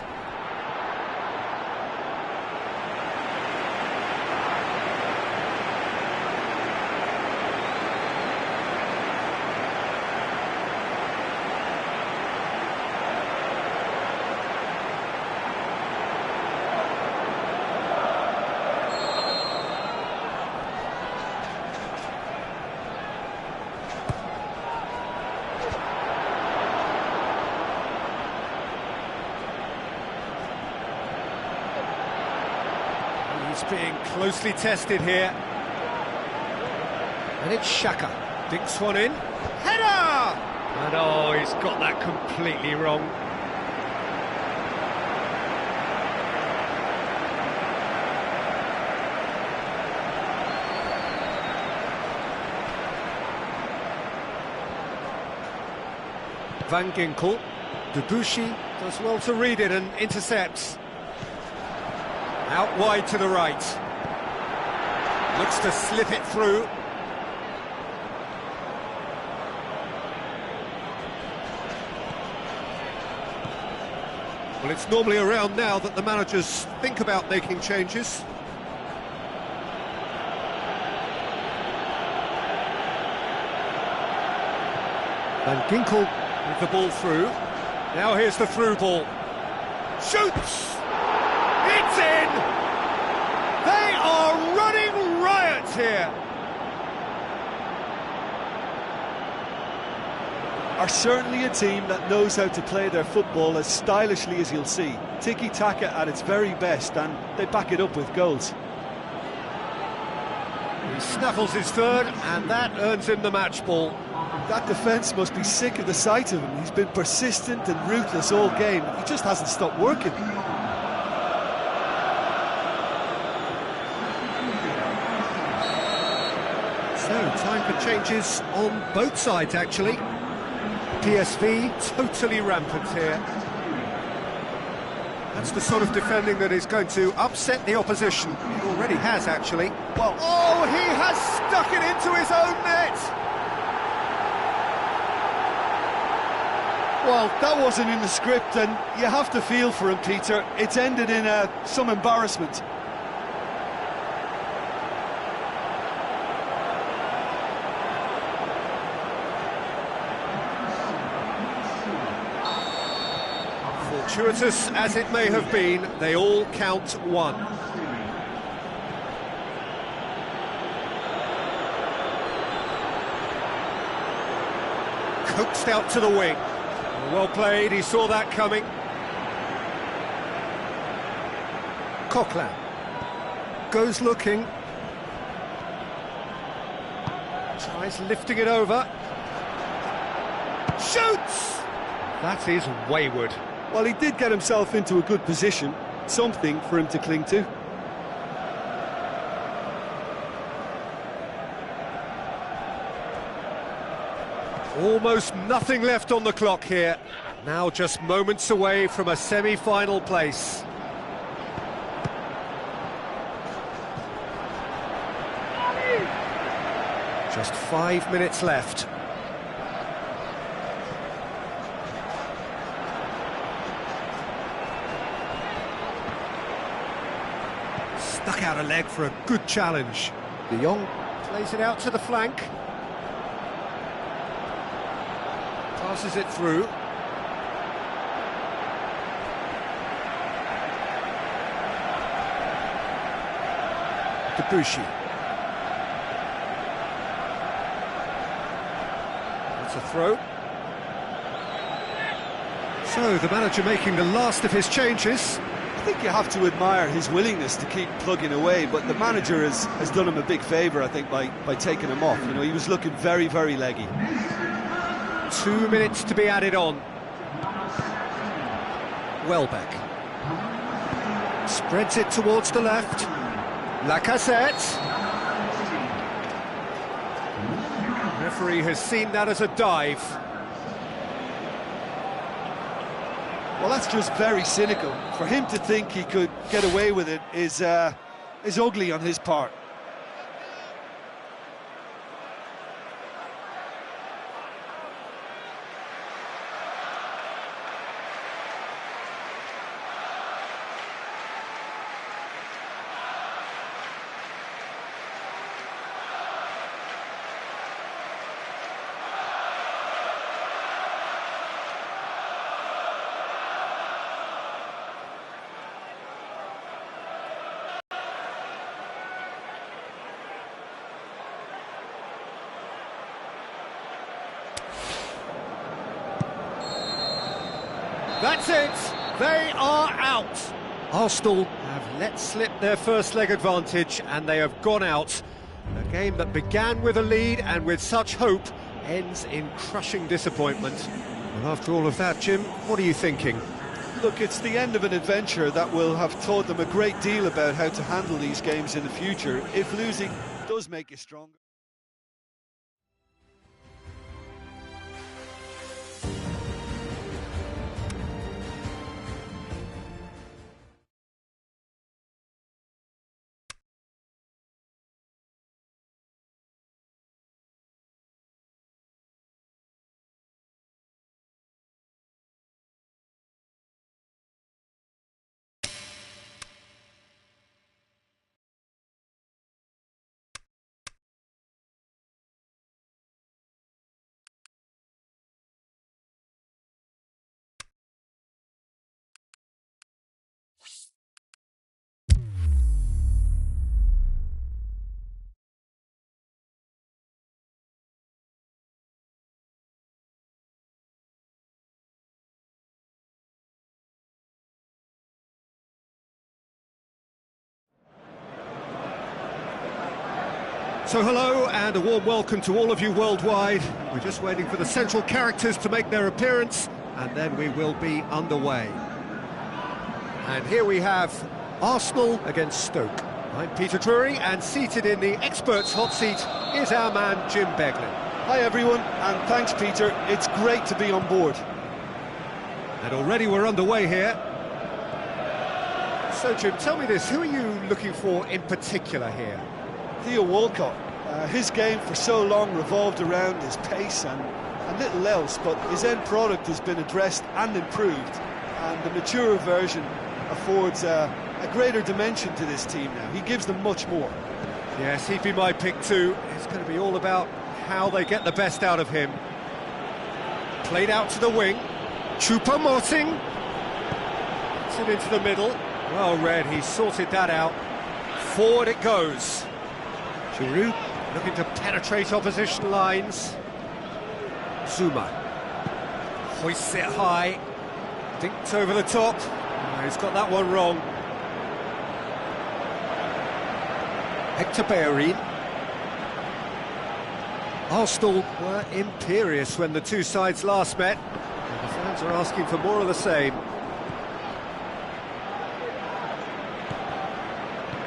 He's being closely tested here. And it's Xhaka. Dinks one in. Header! And oh, he's got that completely wrong. Van Ginkel. Debuchy does well to read it and intercepts. Out wide to the right. Looks to slip it through. Well, it's normally around now that the managers think about making changes. Van Ginkel with the ball through. Now here's the through ball. Shoots! It's in! They are running riot here! are certainly a team that knows how to play their football as stylishly as you'll see. Tiki-taka at its very best, and they back it up with goals. He snaffles his third, and that earns him the match ball. That defence must be sick of the sight of him. He's been persistent and ruthless all game. He just hasn't stopped working. So, time for changes on both sides, actually. PSV totally rampant here. That's the sort of defending that is going to upset the opposition. It already has, actually. Well, oh, he has stuck it into his own net! Well, that wasn't in the script, and you have to feel for him, Peter. It's ended in some embarrassment. Fortuitous as it may have been, they all count one. Coaxed out to the wing. Well played, he saw that coming. Coquelin goes looking. Tries lifting it over. Shoots! That is wayward. Well, he did get himself into a good position, something for him to cling to. Almost nothing left on the clock here. Now just moments away from a semi-final place. Just 5 minutes left. Stuck out a leg for a good challenge. De Jong plays it out to the flank. Passes it through. Debussy. That's a throw. So the manager making the last of his changes. I think you have to admire his willingness to keep plugging away, but the manager has done him a big favour, I think, by taking him off. You know, he was looking very, very leggy. 2 minutes to be added on. Welbeck spreads it towards the left. Lacazette. Referee has seen that as a dive. Well, that's just very cynical. For him to think he could get away with it is ugly on his part. That's it, they are out. Arsenal have let slip their first leg advantage and they have gone out. A game that began with a lead and with such hope ends in crushing disappointment. Well, after all of that, Jim, what are you thinking? Look, it's the end of an adventure that will have taught them a great deal about how to handle these games in the future, if losing does make you stronger. So hello and a warm welcome to all of you worldwide. We're just waiting for the central characters to make their appearance and then we will be underway. And here we have Arsenal against Stoke. I'm Peter Drury and seated in the experts' hot seat is our man Jim Beglin. Hi everyone, and thanks Peter, it's great to be on board. And already we're underway here. So Jim, tell me this, who are you looking for in particular here? Theo Walcott. His game for so long revolved around his pace and little else, but his end product has been addressed and improved, and the mature version affords a greater dimension to this team now. He gives them much more. Yes, he'd be my pick too. It's going to be all about how they get the best out of him. Played out to the wing. Choupo-Moting. It's it into the middle. Well read, he sorted that out. Forward it goes. Giroud looking to penetrate opposition lines. Zuma hoists it high, dinked over the top. Oh, he's got that one wrong. Hector Bellerin. Arsenal were imperious when the two sides last met. And the fans are asking for more of the same.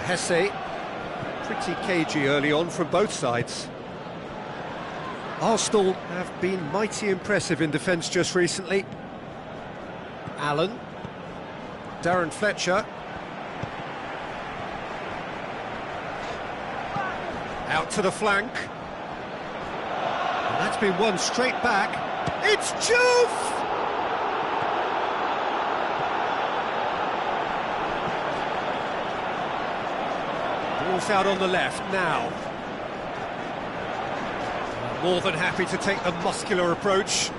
Hesse, pretty cagey early on from both sides. Arsenal have been mighty impressive in defence just recently. Allen, Darren Fletcher. Out to the flank. And that's been won straight back. It's Juve! Ball's out on the left now. More than happy to take the muscular approach.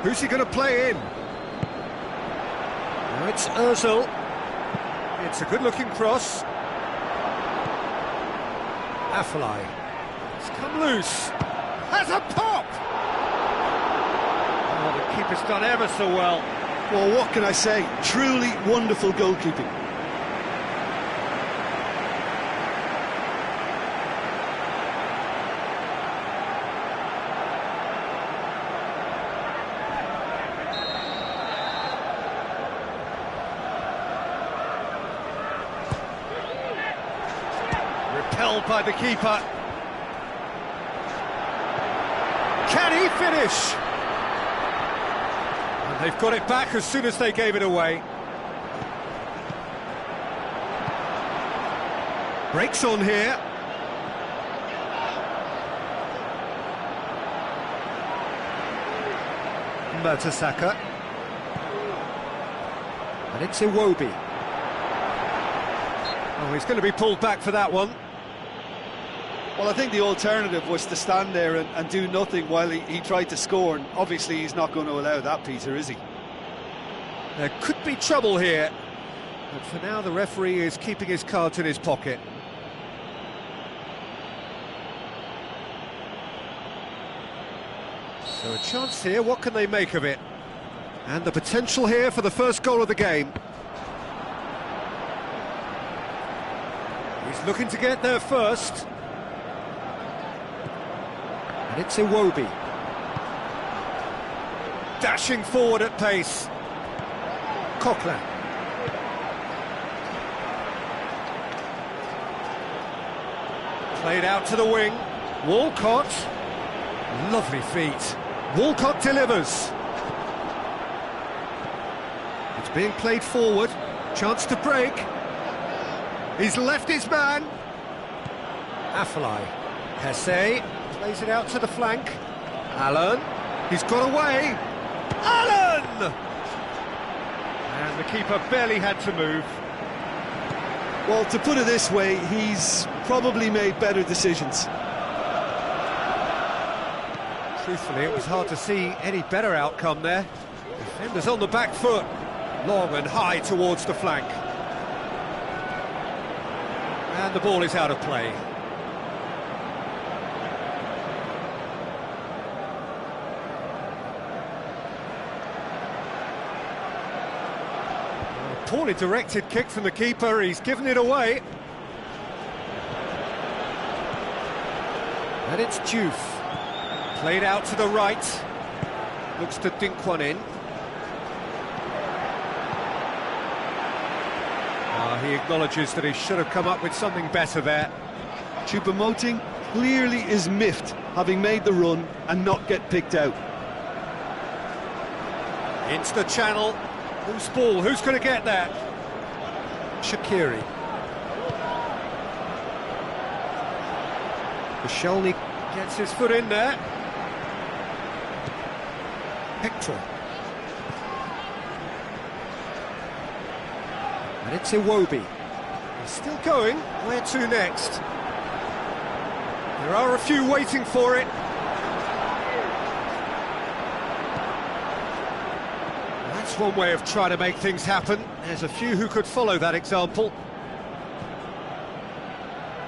Who's he going to play in? Now it's Ozil. It's a good-looking cross. Affalay. It's come loose. Has a pop! Oh, the keeper's done ever so well. Well, what can I say? Truly wonderful goalkeeping. Repelled by the keeper. Can he finish? And they've got it back as soon as they gave it away. Breaks on here. Mertesacker. And it's Iwobi. Oh, he's going to be pulled back for that one. Well, I think the alternative was to stand there and do nothing while he tried to score, and obviously he's not going to allow that, Peter, is he? There could be trouble here, but for now the referee is keeping his cards in his pocket. So a chance here, what can they make of it? And the potential here for the first goal of the game. He's looking to get there first. And it's Iwobi. Dashing forward at pace. Coquelin. Played out to the wing. Walcott. Lovely feet. Walcott delivers. It's being played forward. Chance to break. He's left his man. Affalay. Hesse plays it out to the flank. Allen. He's got away. Allen! And the keeper barely had to move. Well, to put it this way, he's probably made better decisions. Truthfully, it was hard to see any better outcome there. Defenders on the back foot. Long and high towards the flank. And the ball is out of play. A poorly directed kick from the keeper, he's given it away. And it's Diff. Played out to the right. Looks to dink one in. He acknowledges that he should have come up with something better there. Choupo-Moting clearly is miffed, having made the run and not get picked out. Into the channel. Who's ball? Who's going to get that? Shaqiri. Koscielny gets his foot in there. Hector. And it's Iwobi. He's still going. Where to next? There are a few waiting for it. That's one way of trying to make things happen. There's a few who could follow that example.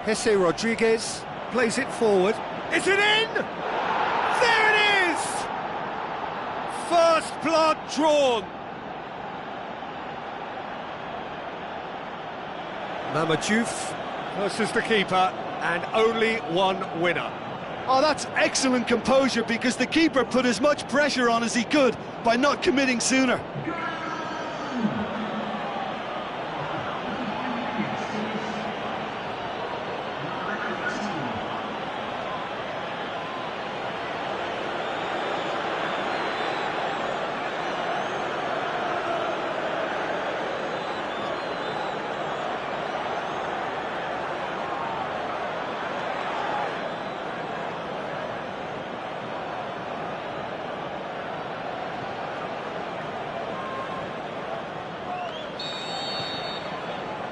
Jesse Rodriguez plays it forward. Is it in? There it is! First blood drawn. Diff versus the keeper, and only one winner. Oh, that's excellent composure, because the keeper put as much pressure on as he could by not committing sooner.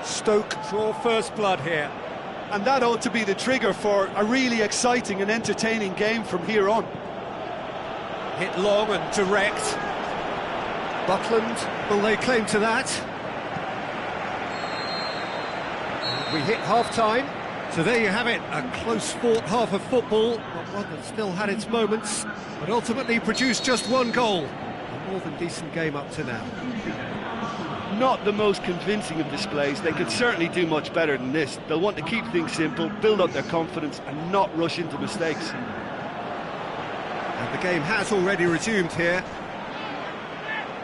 Stoke draw first blood here. And that ought to be the trigger for a really exciting and entertaining game from here on. Hit long and direct. Buckland will lay claim to that. And we hit half-time. So there you have it, a close-fought half of football, but one that still had its moments, but ultimately produced just one goal. A more than decent game up to now. Not the most convincing of displays. They could certainly do much better than this. They'll want to keep things simple, build up their confidence and not rush into mistakes. And the game has already resumed here.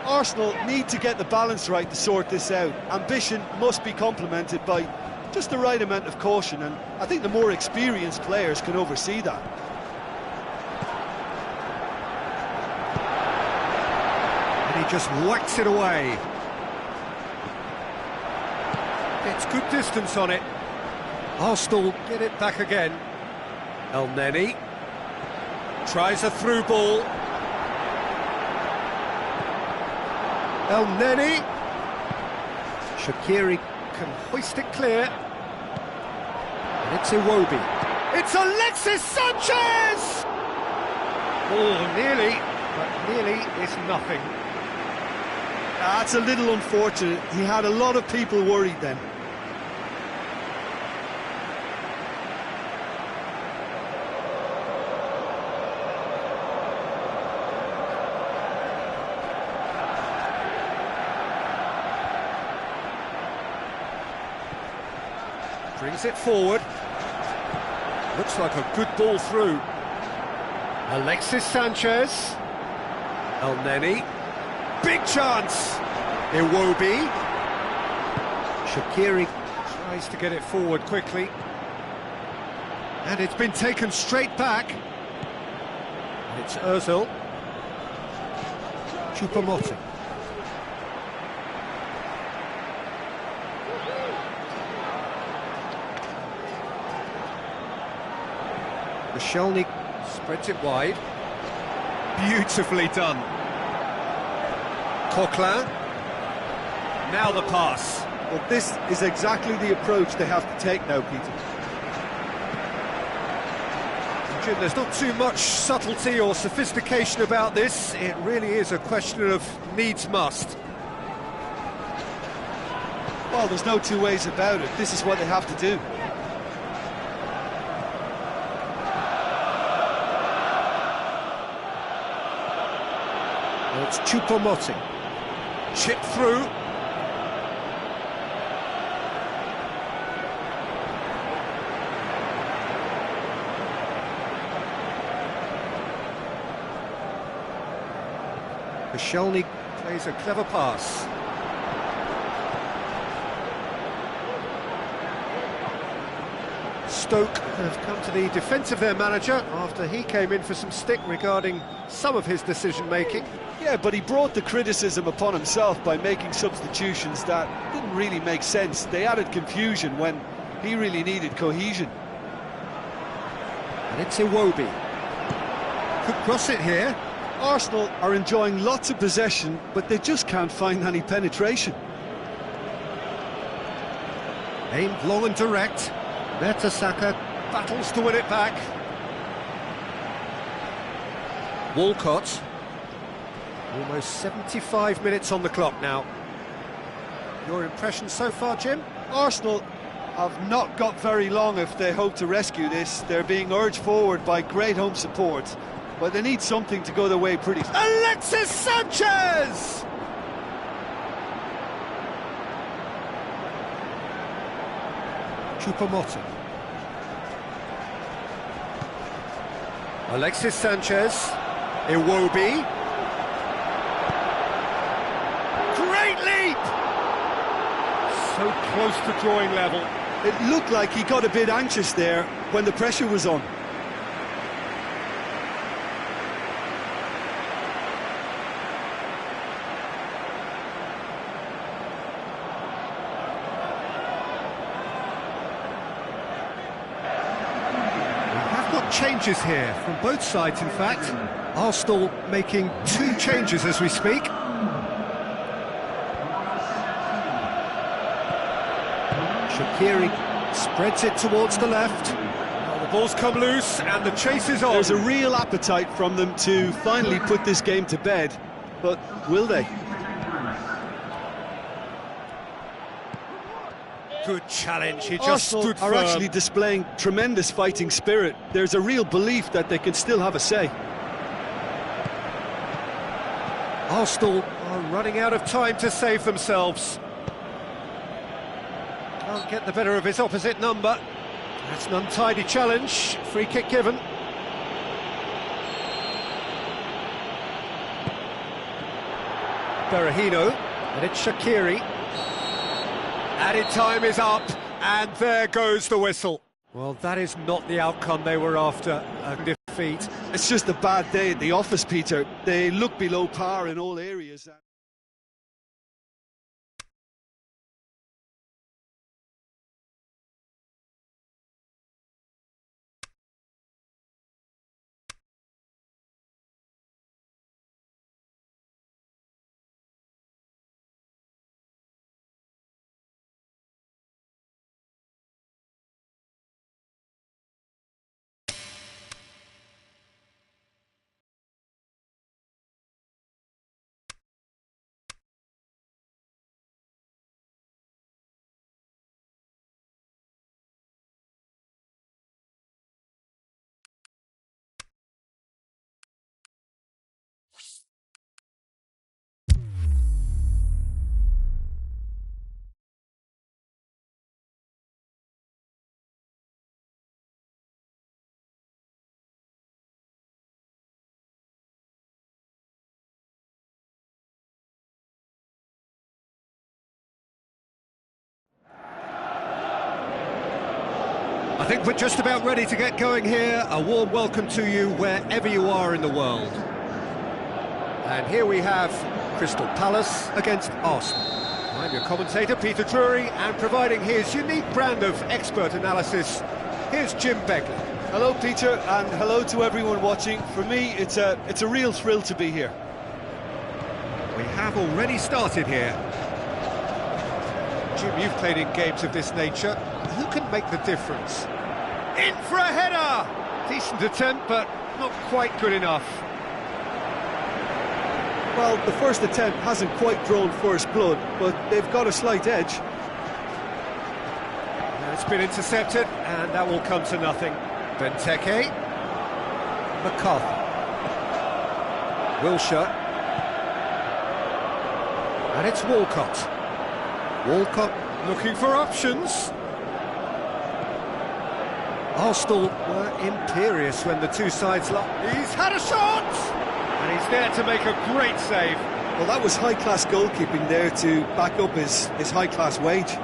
Arsenal need to get the balance right to sort this out. Ambition must be complemented by just the right amount of caution, and I think the more experienced players can oversee that. And he just whacks it away. Gets good distance on it. Arsenal get it back again. El Neni tries a through ball. El Neni. Shaqiri can hoist it clear. And it's Iwobi. It's Alexis Sanchez! Oh, nearly, but nearly is nothing. That's a little unfortunate. He had a lot of people worried then. Brings it forward. Looks like a good ball through. Alexis Sanchez. El Neni. Big chance! Iwobi. Shaqiri tries to get it forward quickly. And it's been taken straight back. And it's Ozil. Choupo-Moting. Koscielny spreads it wide. Beautifully done. Coquelin. Now the pass. Well, this is exactly the approach they have to take now, Peter. Jim, there's not too much subtlety or sophistication about this. It really is a question of needs must. Well, there's no two ways about it. This is what they have to do. Well, it's Choupo-Moting. Chip through. Koscielny plays a clever pass. Stoke have come to the defence of their manager after he came in for some stick regarding some of his decision-making. Yeah, but he brought the criticism upon himself by making substitutions that didn't really make sense. They added confusion when he really needed cohesion. And it's Iwobi. Could cross it here. Arsenal are enjoying lots of possession, but they just can't find any penetration. Aimed long and direct. Mertesacker battles to win it back. Walcott. Almost 75 minutes on the clock now. Your impression so far, Jim? Arsenal have not got very long if they hope to rescue this. They're being urged forward by great home support, but they need something to go their way pretty soon. Alexis Sanchez! Choupo-Moting. Alexis Sanchez. Iwobi. Great leap! So close to drawing level. It looked like he got a bit anxious there when the pressure was on. Changes here from both sides, in fact. Arsenal making 2 changes as we speak. Shaqiri spreads it towards the left. Well, the ball's come loose and the chase is on. There's a real appetite from them to finally put this game to bed, but will they? Good challenge, he just Arsenal stood firm. are actually displaying tremendous fighting spirit. There's a real belief that they can still have a say. Arsenal are running out of time to save themselves. Can't get the better of his opposite number. That's an untidy challenge. Free kick given. Berahino, and it's Shaqiri. Added time is up, and there goes the whistle. Well, that is not the outcome they were after, a defeat. It's just a bad day at the office, Peter. They look below par in all areas. I think we're just about ready to get going here. A warm welcome to you wherever you are in the world. And here we have Crystal Palace against Arsenal. I'm your commentator, Peter Drury, and providing his unique brand of expert analysis, here's Jim Begley. Hello, Peter, and hello to everyone watching. For me, it's a real thrill to be here. We have already started here. Jim, you've played in games of this nature. Who can make the difference? In for a header! Decent attempt, but not quite good enough. Well, the first attempt hasn't quite drawn first blood, but they've got a slight edge. It's been intercepted, and that will come to nothing. Benteke. McCarthy. Wilshere. And it's Walcott. Walcott looking for options. Arsenal were imperious when the two sides locked. He's had a shot! And he's there to make a great save. Well, that was high-class goalkeeping there to back up his high-class wage.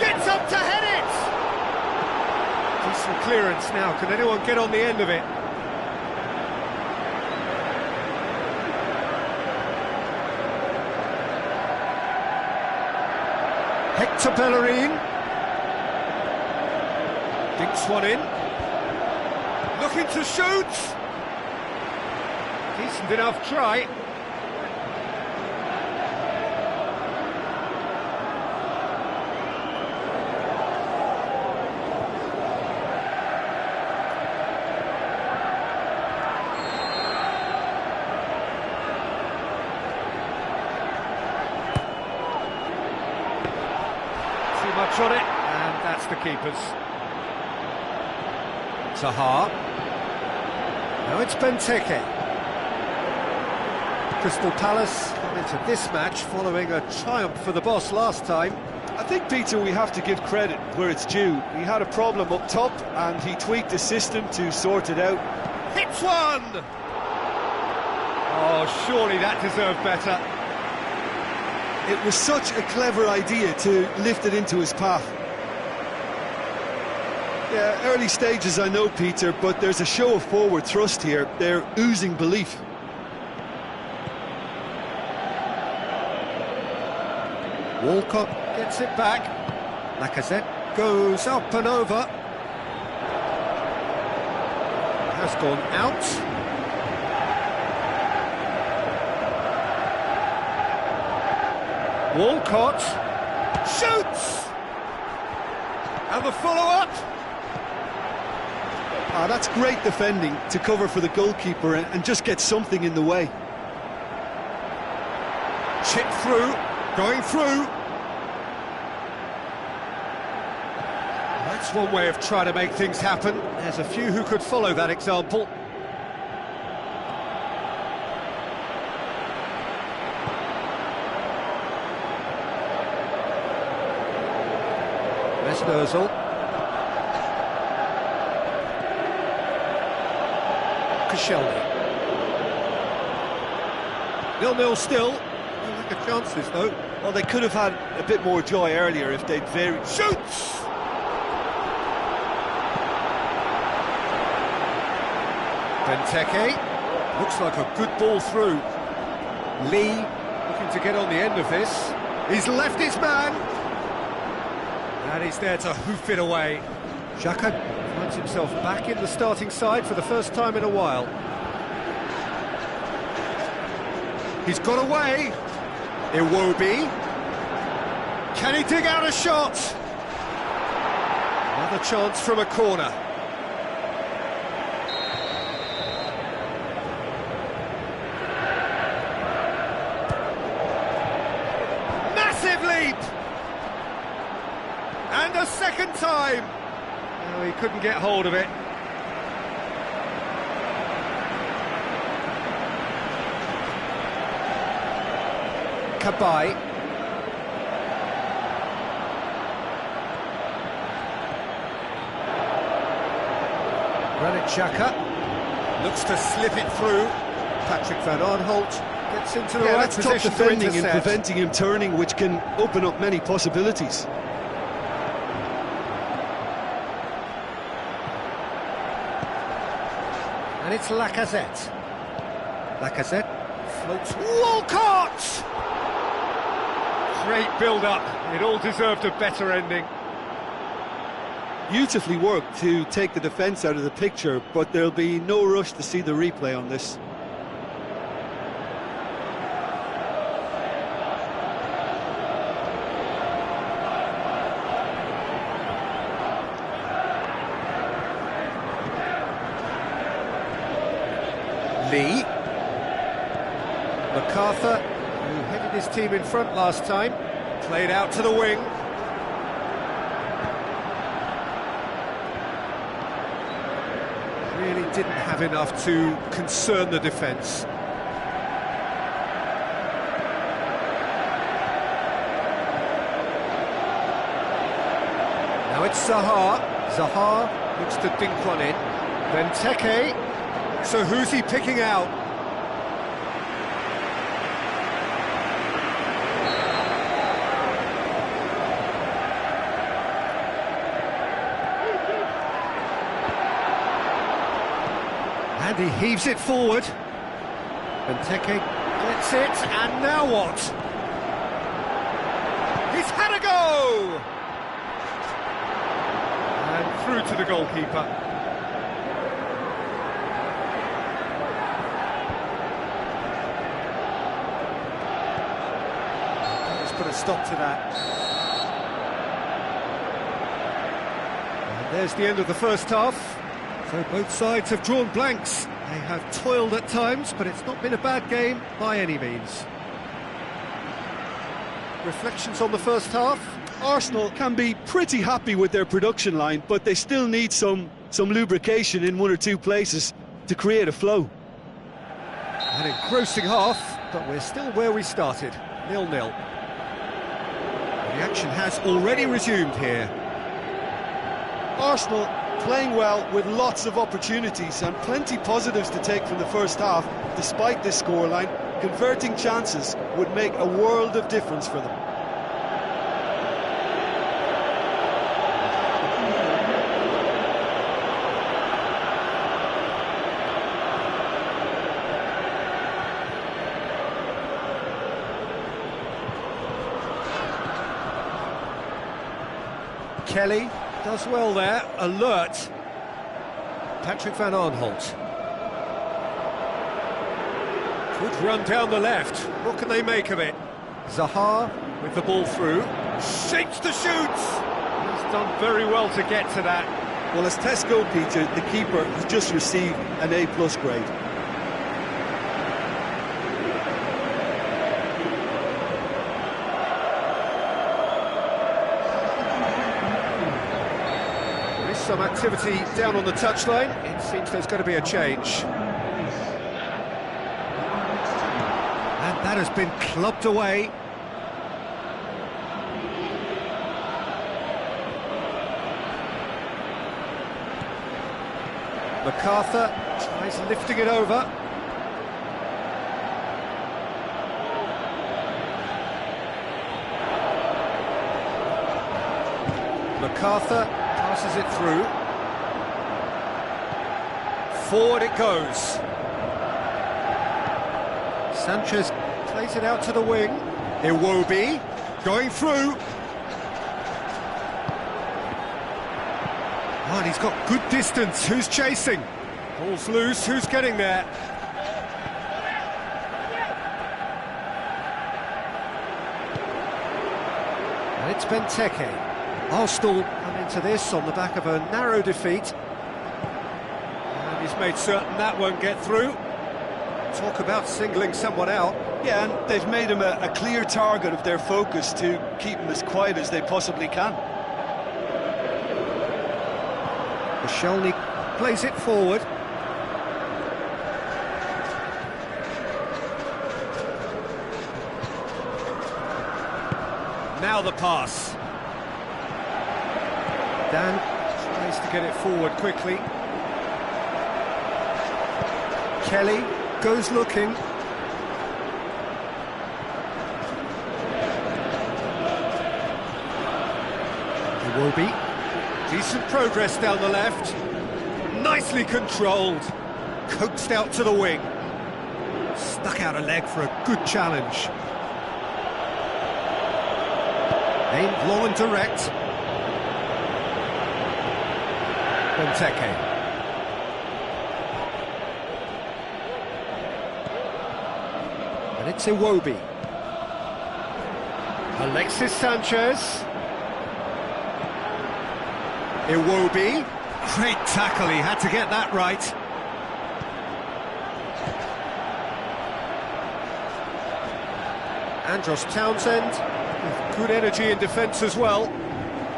Gets up to head it! Decent clearance now. Can anyone get on the end of it? Hector Bellerin dinks one in, looking to shoot. Decent enough try. Much on it, and that's the keeper's. Tahar. Now it's Benteke. Crystal Palace come into this match following a triumph for the boss last time. I think, Peter, we have to give credit where it's due. He had a problem up top, and he tweaked his system to sort it out. Hits one! Oh, surely that deserved better. It was such a clever idea to lift it into his path. Yeah, early stages I know, Peter, but there's a show of forward thrust here. They're oozing belief. Walcott gets it back. Lacazette goes up and over. Has gone out. Walcott shoots! And the follow-up! Ah, that's great defending to cover for the goalkeeper and just get something in the way. Chip through, going through. That's one way of trying to make things happen. There's a few who could follow that example. Özil. Koscielny. 0-0 still. No lack of chances though. Well, they could have had a bit more joy earlier if they'd varied. Shoots! Benteke. Looks like a good ball through. Lee looking to get on the end of this. He's left his man. And he's there to hoof it away. Xhaka finds himself back in the starting side for the first time in a while. He's got away. Iwobi. Can he dig out a shot? Another chance from a corner. Massive leap! And a second time! Oh, he couldn't get hold of it. Cabaye. Granit Xhaka looks to slip it through. Patrick Van Aanholt gets into the right position position top to defending intercept. and preventing him turning, which can open up many possibilities. And it's Lacazette. Lacazette floats. Walcott! Great build-up. It all deserved a better ending. Beautifully worked to take the defence out of the picture, but there'll be no rush to see the replay on this. Lee. MacArthur, who headed his team in front last time, played out to the wing. really didn't have enough to concern the defence. Now it's Zaha. Zaha looks to dink one in. Then Teke. So who's he picking out? And he heaves it forward. Benteke gets it, and now what? He's had a go! And through to the goalkeeper. Let's put a stop to that. And there's the end of the first half. So both sides have drawn blanks. They have toiled at times, but it's not been a bad game by any means. Reflections on the first half? Arsenal can be pretty happy with their production line, but they still need some lubrication in one or two places to create a flow. An engrossing half, but we're still where we started, 0-0. The action has already resumed here. Arsenal playing well with lots of opportunities and plenty positives to take from the first half. Despite this scoreline, converting chances would make a world of difference for them. Kelly does well there, alert. Patrick van Aanholt. Good run down the left. What can they make of it? Zaha with the ball through. Shapes to shoot! He's done very well to get to that. Well, as test goalkeeper, the keeper has just received an A+ grade. Some activity down on the touchline. It seems there's going to be a change. And that has been clubbed away. MacArthur tries lifting it over. MacArthur passes it through. Forward it goes. Sanchez plays it out to the wing. Iwobi going through. Oh, and he's got good distance. Who's chasing? Ball's loose. Who's getting there? And it's Benteke. Arsenal come into this on the back of a narrow defeat. And he's made certain that won't get through. Talk about singling someone out. Yeah, and they've made him a clear target of their focus to keep him as quiet as they possibly can. Koscielny plays it forward. Now the pass. Dan tries to get it forward quickly. Kelly goes looking. Iwobi. Decent progress down the left. Nicely controlled. Coaxed out to the wing. Stuck out a leg for a good challenge. Aimed long and direct. Benteke. And it's Iwobi. Alexis Sanchez. Iwobi. Great tackle, he had to get that right. Andros Townsend with good energy in defence as well.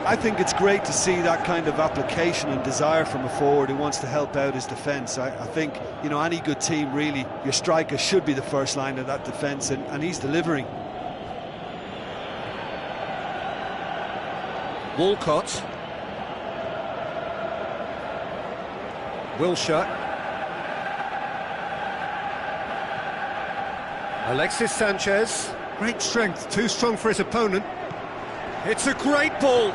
I think it's great to see that kind of application and desire from a forward who wants to help out his defence. I think, you know, any good team, really, your striker should be the first line of that defence, and he's delivering. Walcott. Wilshere. Alexis Sanchez. Great strength, too strong for his opponent. It's a great ball.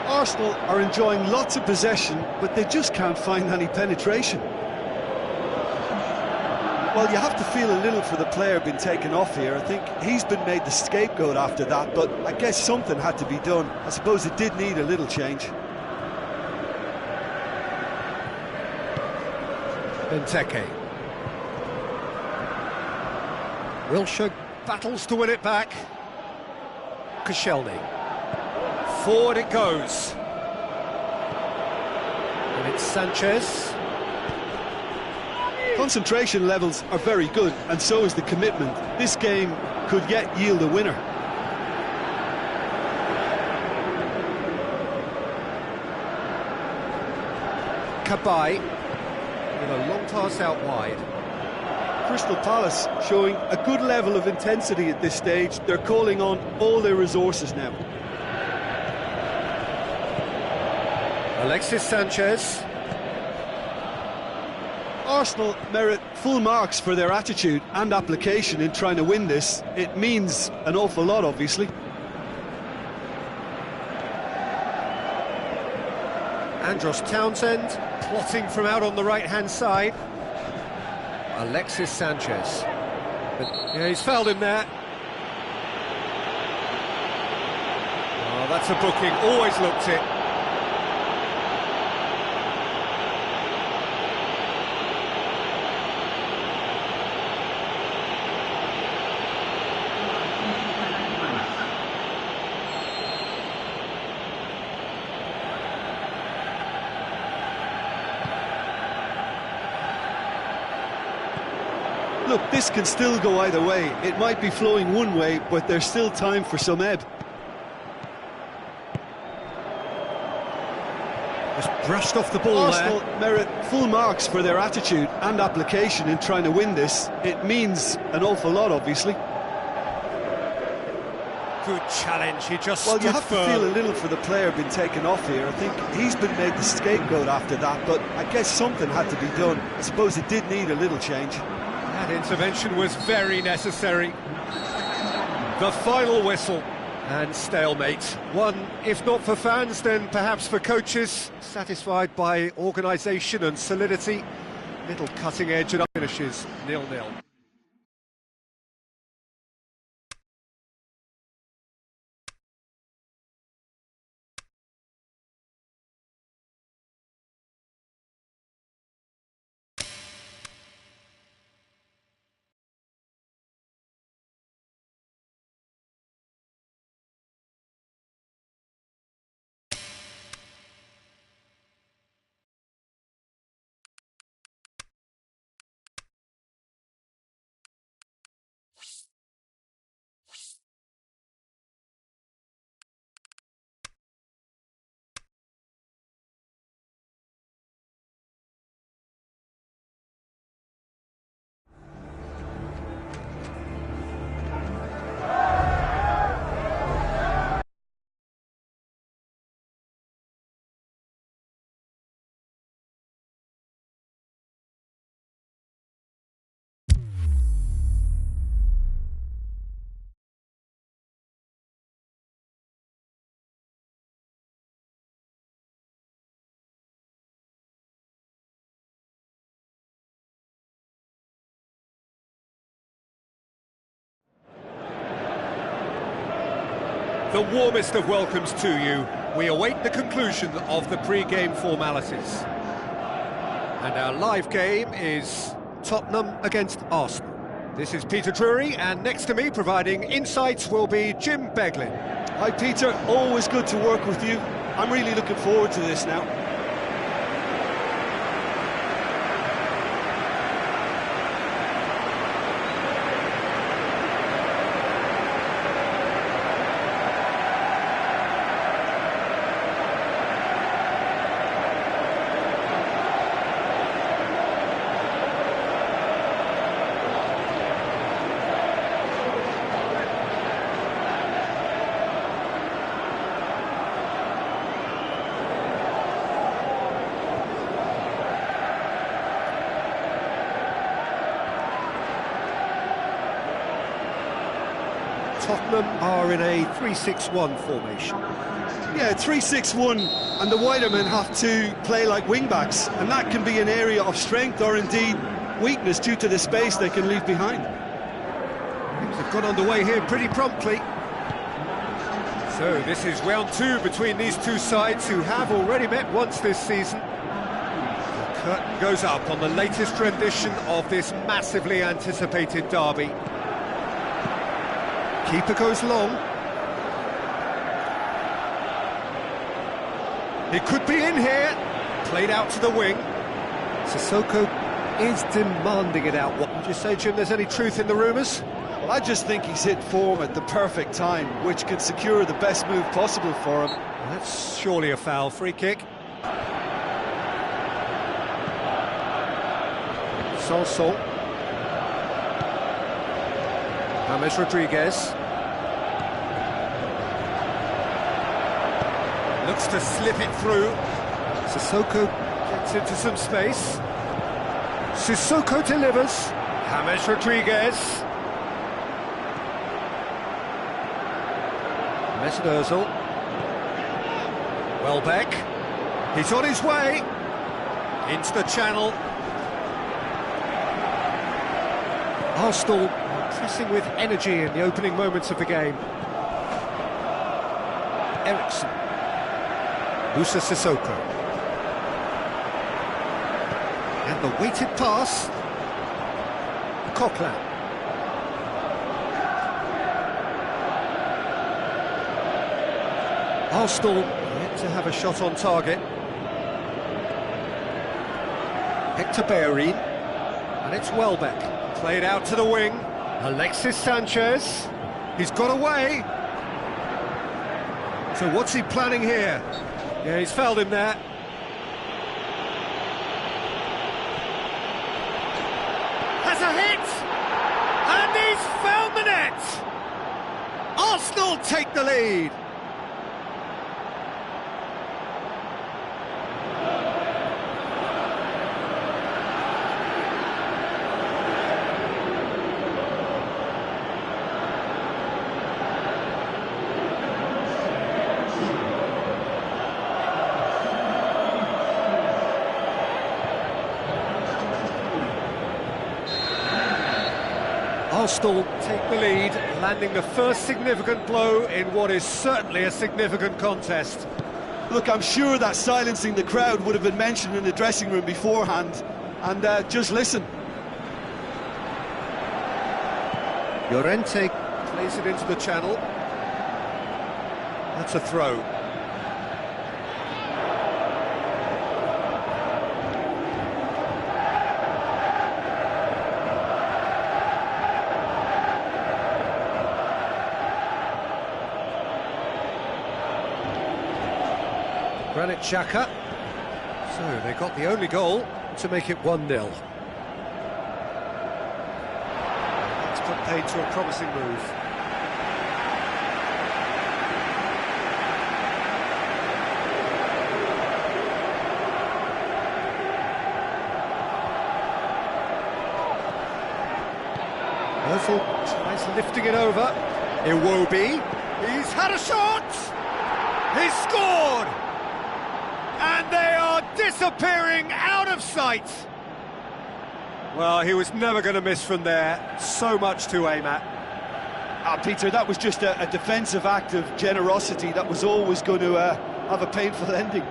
Arsenal are enjoying lots of possession, but they just can't find any penetration. Well, you have to feel a little for the player being taken off here. I think he's been made the scapegoat after that, but I guess something had to be done. I suppose it did need a little change. Benteke. Wilshere battles to win it back. Koscielny. Forward it goes. And it's Sanchez. Concentration levels are very good, and so is the commitment. This game could yet yield a winner. Cabaye with a long pass out wide. Crystal Palace showing a good level of intensity at this stage. They're calling on all their resources now. Alexis Sanchez. Arsenal merit full marks for their attitude and application in trying to win this. It means an awful lot, obviously. Andros Townsend plotting from out on the right-hand side. Alexis Sanchez. But, yeah, he's fouled him there. Oh, that's a booking. Always looked it. Look, this can still go either way. It might be flowing one way, but there's still time for some ebb. Just brushed off the ball Arsenal there. merit full marks for their attitude and application in trying to win this. It means an awful lot, obviously. Good challenge, he just Well, you stood have to firm. feel a little for the player being taken off here. I think he's been made the scapegoat after that, but I guess something had to be done. I suppose it did need a little change. That intervention was very necessary. The final whistle and stalemate. One, if not for fans, then perhaps for coaches. Satisfied by organisation and solidity. Little cutting edge and finishes 0-0. The warmest of welcomes to you. We await the conclusion of the pre-game formalities. And our live game is Tottenham against Arsenal. This is Peter Drury, and next to me providing insights will be Jim Beglin. Hi Peter, always good to work with you. I'm really looking forward to this now. Tottenham are in a 3-6-1 formation. Yeah, 3-6-1, and the wider men have to play like wing-backs, and that can be an area of strength or indeed weakness due to the space they can leave behind. Things have got underway here pretty promptly. So this is round 2 between these two sides who have already met once this season. The curtain goes up on the latest rendition of this massively anticipated derby. Keeper goes long. He could be in here. Played out to the wing. Sissoko is demanding it out. What would you say, Jim? There's any truth in the rumours? Well, I just think he's hit form at the perfect time, which could secure the best move possible for him. That's surely a foul. Free kick. Sanson. James Rodriguez. Looks to slip it through. Sissoko gets into some space. Sissoko delivers. James Rodriguez. Mesut Ozil. Welbeck. He's on his way. Into the channel. Arsenal pressing with energy in the opening moments of the game. Eriksen. Moussa Sissoko. And the weighted pass. Coquelin. Arsenal yet to have a shot on target. Hector Bellerin. And it's Welbeck. Played out to the wing. Alexis Sanchez. He's got away. So what's he planning here? Yeah, he's fouled him there. Has a hit! And he's found the net! Arsenal take the lead! Arsenal take the lead, landing the first significant blow in what is certainly a significant contest. Look, I'm sure that silencing the crowd would have been mentioned in the dressing room beforehand, and just listen. Llorente plays it into the channel. That's a throw. Granit Xhaka. So they got the only goal to make it 1-0. That's put paid to a promising move. Ozil tries lifting it over. Iwobi. He's had a shot! He's scored! And they are disappearing out of sight. Well, he was never going to miss from there. So much to aim at. Peter, that was just a defensive act of generosity that was always going to have a painful ending.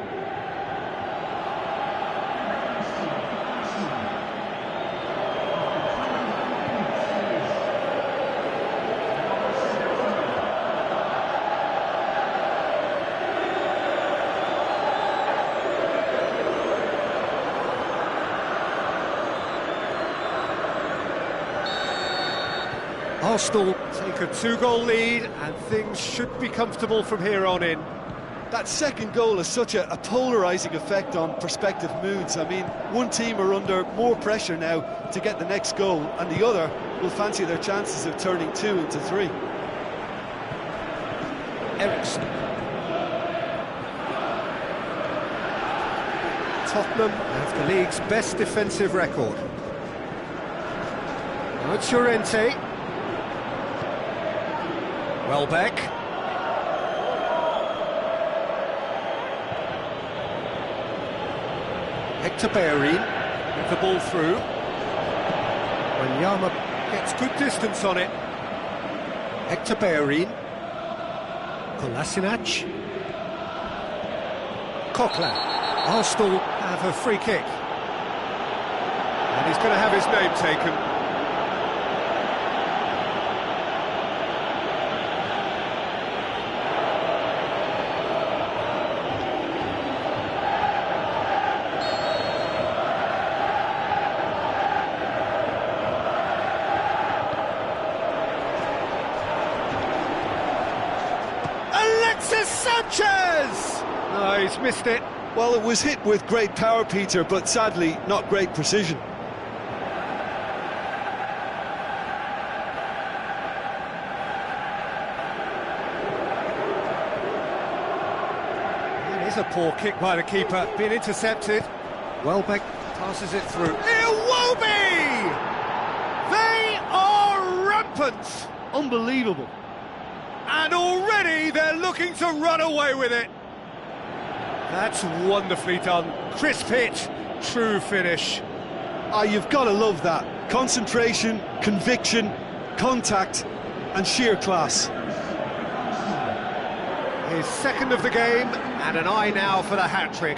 Arsenal take a 2-goal lead and things should be comfortable from here on in. That second goal has such a polarising effect on prospective moods. I mean, one team are under more pressure now to get the next goal, and the other will fancy their chances of turning 2 into 3. Eriksen. Tottenham have the league's best defensive record. Now it's Llorente. Welbeck. Hector Bellerin with the ball through. Wanyama gets good distance on it. Hector Bellerin. Kolasinac. Coquelin. Arsenal have a free kick. And he's going to have his name taken. Sanchez! No, he's missed it. Well, it was hit with great power, Peter, but sadly not great precision. It is a poor kick by the keeper, being intercepted. Welbeck passes it through. Iwobi! They are rampant! Unbelievable. And already they're looking to run away with it. That's wonderfully done. Crisp hit, true finish. Ah, you've got to love that. Concentration, conviction, contact, and sheer class. His second of the game, and an eye now for the hat-trick.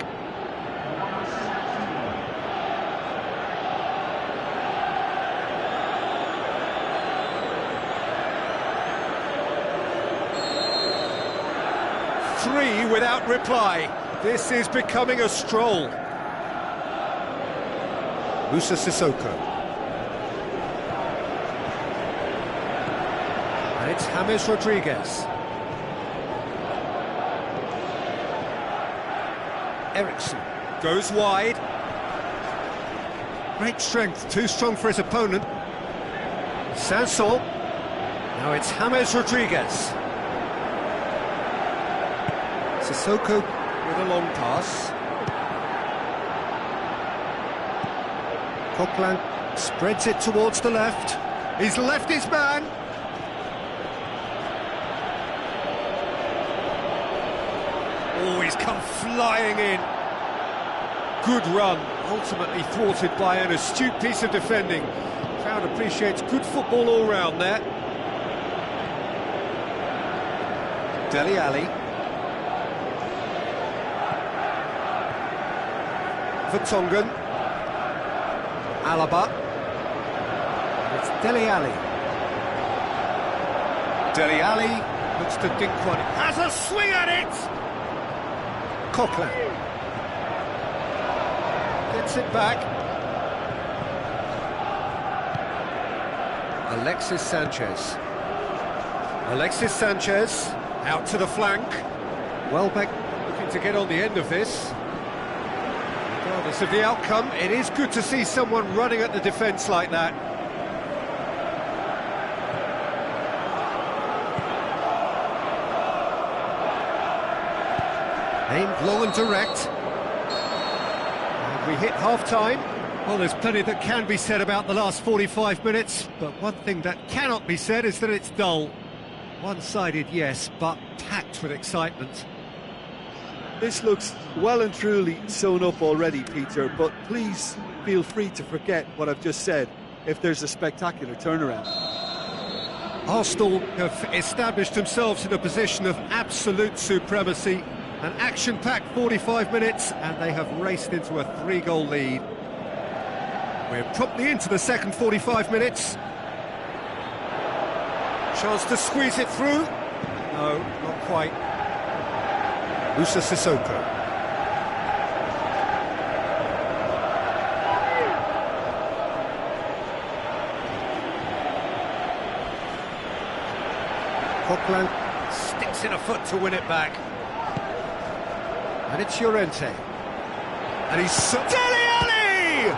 Three without reply. This is becoming a stroll. Musa Sissoko. And it's James Rodriguez. Eriksson goes wide. Great strength, too strong for his opponent. Sanson. Now it's James Rodriguez. Sissoko with a long pass. Coquelin spreads it towards the left. He's left his man. Oh, he's come flying in. Good run, ultimately thwarted by an astute piece of defending. Crowd appreciates good football all round there. Dele Alli. Vertonghen. Alaba. It's Dele Alli. Dele Alli looks to dink one. Has a swing at it! Coquelin. Gets it back. Alexis Sanchez. Alexis Sanchez out to the flank. Welbeck looking to get on the end of this. Regardless of the outcome, it is good to see someone running at the defence like that. Aimed long and direct. And we hit half-time. Well, there's plenty that can be said about the last 45 minutes, but one thing that cannot be said is that it's dull. One-sided, yes, but packed with excitement. This looks well and truly sewn up already, Peter, but please feel free to forget what I've just said if there's a spectacular turnaround. Arsenal have established themselves in a position of absolute supremacy. An action-packed 45 minutes, and they have raced into a 3-goal lead. We're promptly into the second 45 minutes. Chance to squeeze it through. No, not quite. Musa Sissoko. Coquelin sticks in a foot to win it back. And it's Llorente. And he's... Dele Alli!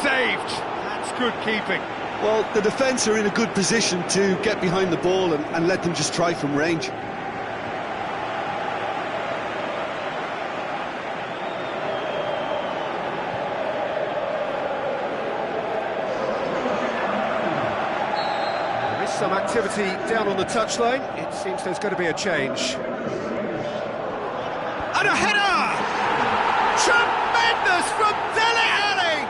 Saved! That's good keeping. Well, the defence are in a good position to get behind the ball and let them just try from range. There is some activity down on the touchline. It seems there's going to be a change. And a header! Tremendous from Dele Alli!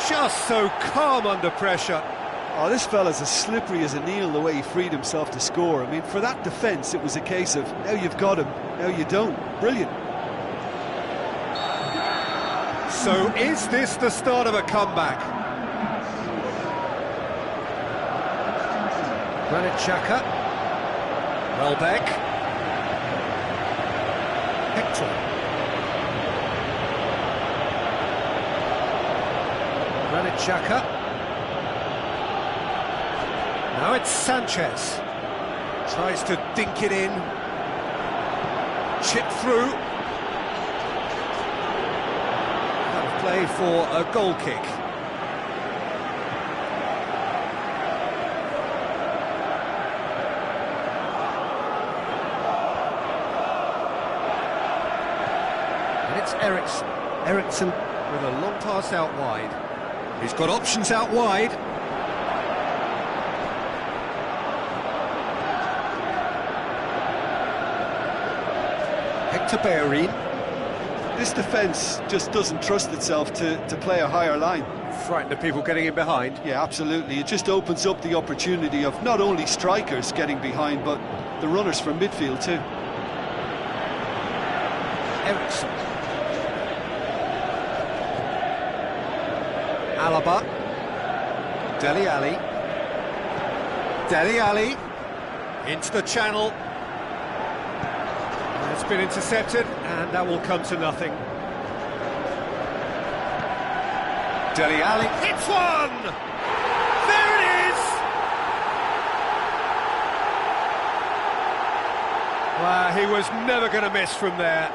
Just so calm under pressure. Oh, this fella's as slippery as a needle the way he freed himself to score. I mean, for that defence, it was a case of, now you've got him, now you don't. Brilliant. So is this the start of a comeback? Granit Xhaka. Welbeck. Hector. Granit Xhaka. Now it's Sanchez. Tries to dink it in. Chip through. Play for a goal kick. And it's Eriksson with a long pass out wide. He's got options out wide. Hector Bellerin. This defence just doesn't trust itself to play a higher line. Frightened of people getting in behind. Yeah, absolutely. It just opens up the opportunity of not only strikers getting behind, but the runners from midfield too. Eriksson. Alaba. Dele Alli. Dele Alli. Into the channel. It's been intercepted, and that will come to nothing. Dele Alli hits one! There it is! Well, he was never going to miss from there.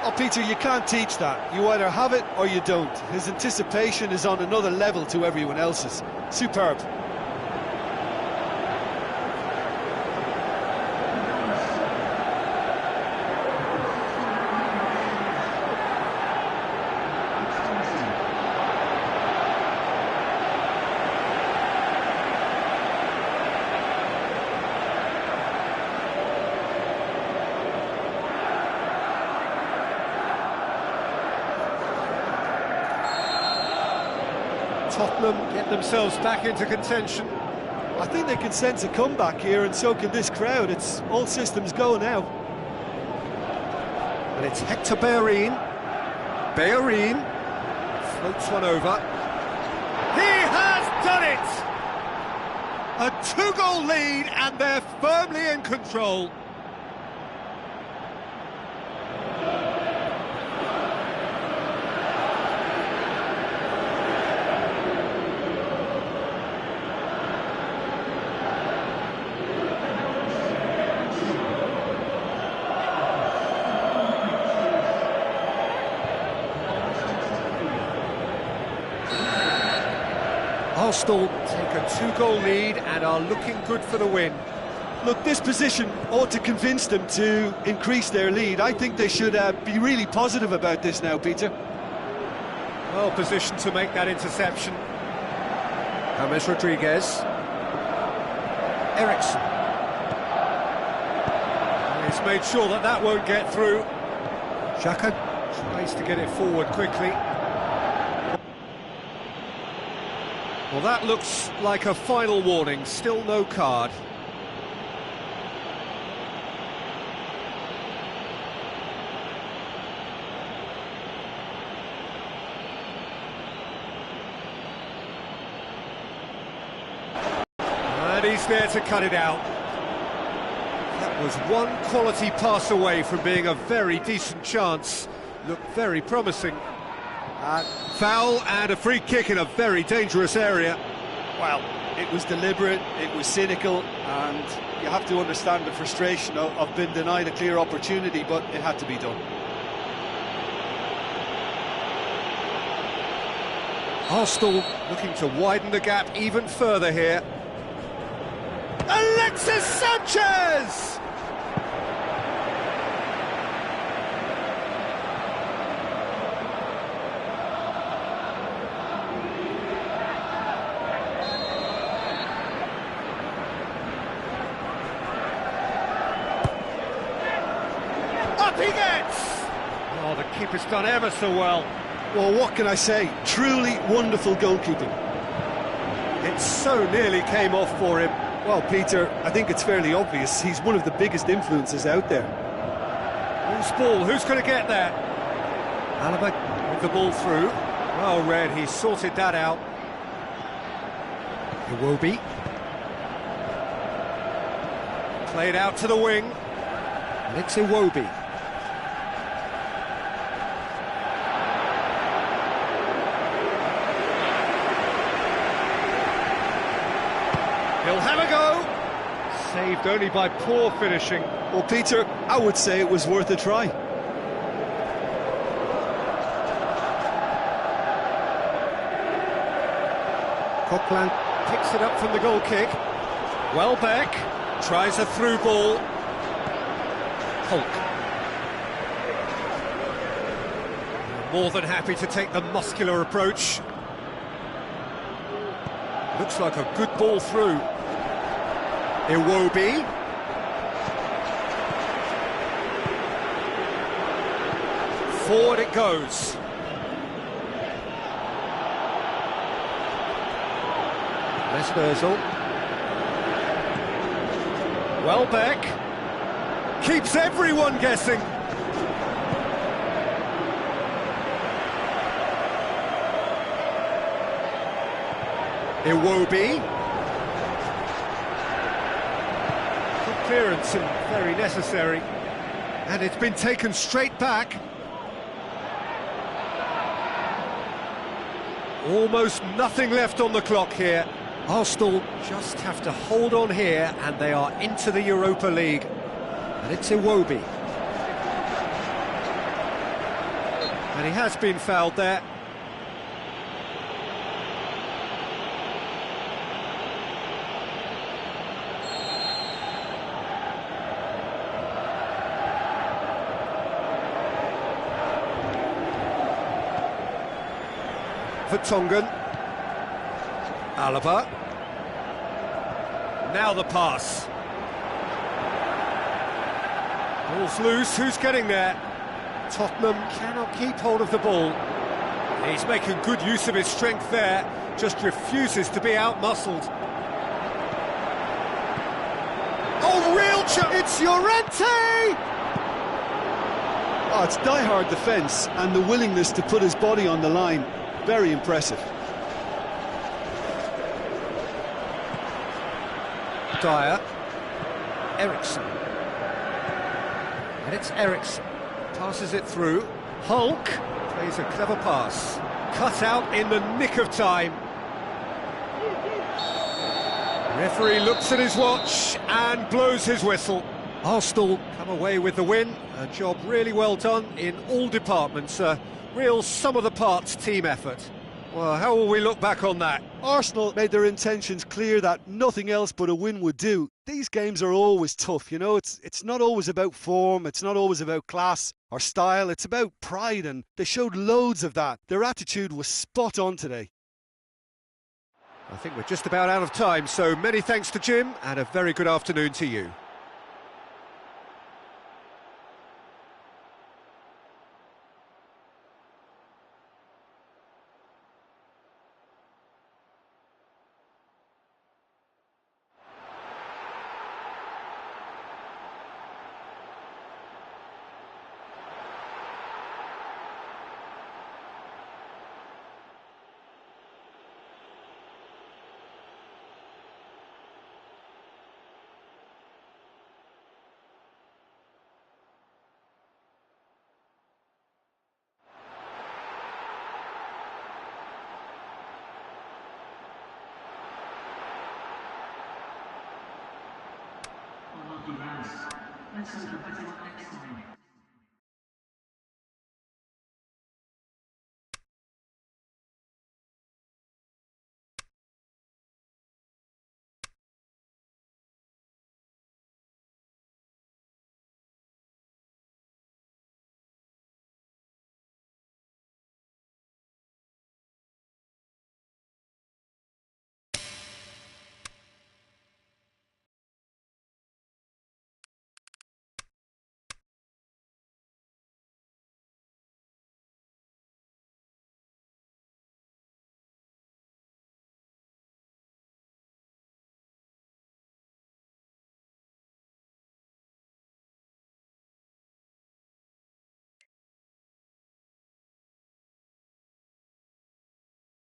Oh, Peter, you can't teach that. You either have it or you don't. His anticipation is on another level to everyone else's. Superb. Tottenham get themselves back into contention. I think they can sense a comeback here, and so can this crowd. It's all systems go now. And it's Hector Bellerin. Bellerin floats one over. He has done it! A two-goal lead, and they're firmly in control. Arsenal take a two-goal lead and are looking good for the win. Look, this position ought to convince them to increase their lead. I think they should be really positive about this now, Peter. Well positioned to make that interception. James Rodriguez. Eriksson. He's made sure that that won't get through. Xhaka tries to get it forward quickly. Well, that looks like a final warning, still no card. And he's there to cut it out. That was one quality pass away from being a very decent chance. Looked very promising. Foul and a free kick in a very dangerous area. Well, it was deliberate, it was cynical, and you have to understand the frustration of being denied a clear opportunity, but it had to be done. Arsenal looking to widen the gap even further here. Alexis Sanchez! Up he gets! Oh, the keeper's done ever so well. Well, what can I say? Truly wonderful goalkeeping. It so nearly came off for him. Well, Peter, I think it's fairly obvious he's one of the biggest influences out there. Loose ball, who's going to get there? Alaba with the ball through. Well read, he sorted that out. Iwobi. Played out to the wing. And it's Iwobi. He'll have a go. Saved only by poor finishing. Well, Peter, I would say it was worth a try. Coquelin picks it up from the goal kick. Welbeck tries a through ball. Hulk. More than happy to take the muscular approach. Looks like a good ball through. Iwobi. Forward it goes. Ozil. Welbeck keeps everyone guessing. Iwobi. Good clearance and very necessary. And it's been taken straight back. Almost nothing left on the clock here. Arsenal just have to hold on here and they are into the Europa League. And it's Iwobi. And he has been fouled there. For Tongan. Alaba. Now the pass. Ball's loose, who's getting there? Tottenham cannot keep hold of the ball. He's making good use of his strength there, just refuses to be outmuscled. Oh, real chance! It's Llorente! Oh, it's die-hard defence and the willingness to put his body on the line. Very impressive. Dyer. Eriksson. And it's Eriksson. Passes it through. Hulk plays a clever pass. Cut out in the nick of time. Referee looks at his watch and blows his whistle. Arsenal come away with the win. A job really well done in all departments. A real sum-of-the-parts team effort. Well, how will we look back on that? Arsenal made their intentions clear that nothing else but a win would do. These games are always tough, you know, it's not always about form, it's not always about class or style, it's about pride, and they showed loads of that. Their attitude was spot on today. I think we're just about out of time, so many thanks to Jim, and a very good afternoon to you. Let's go to the next time.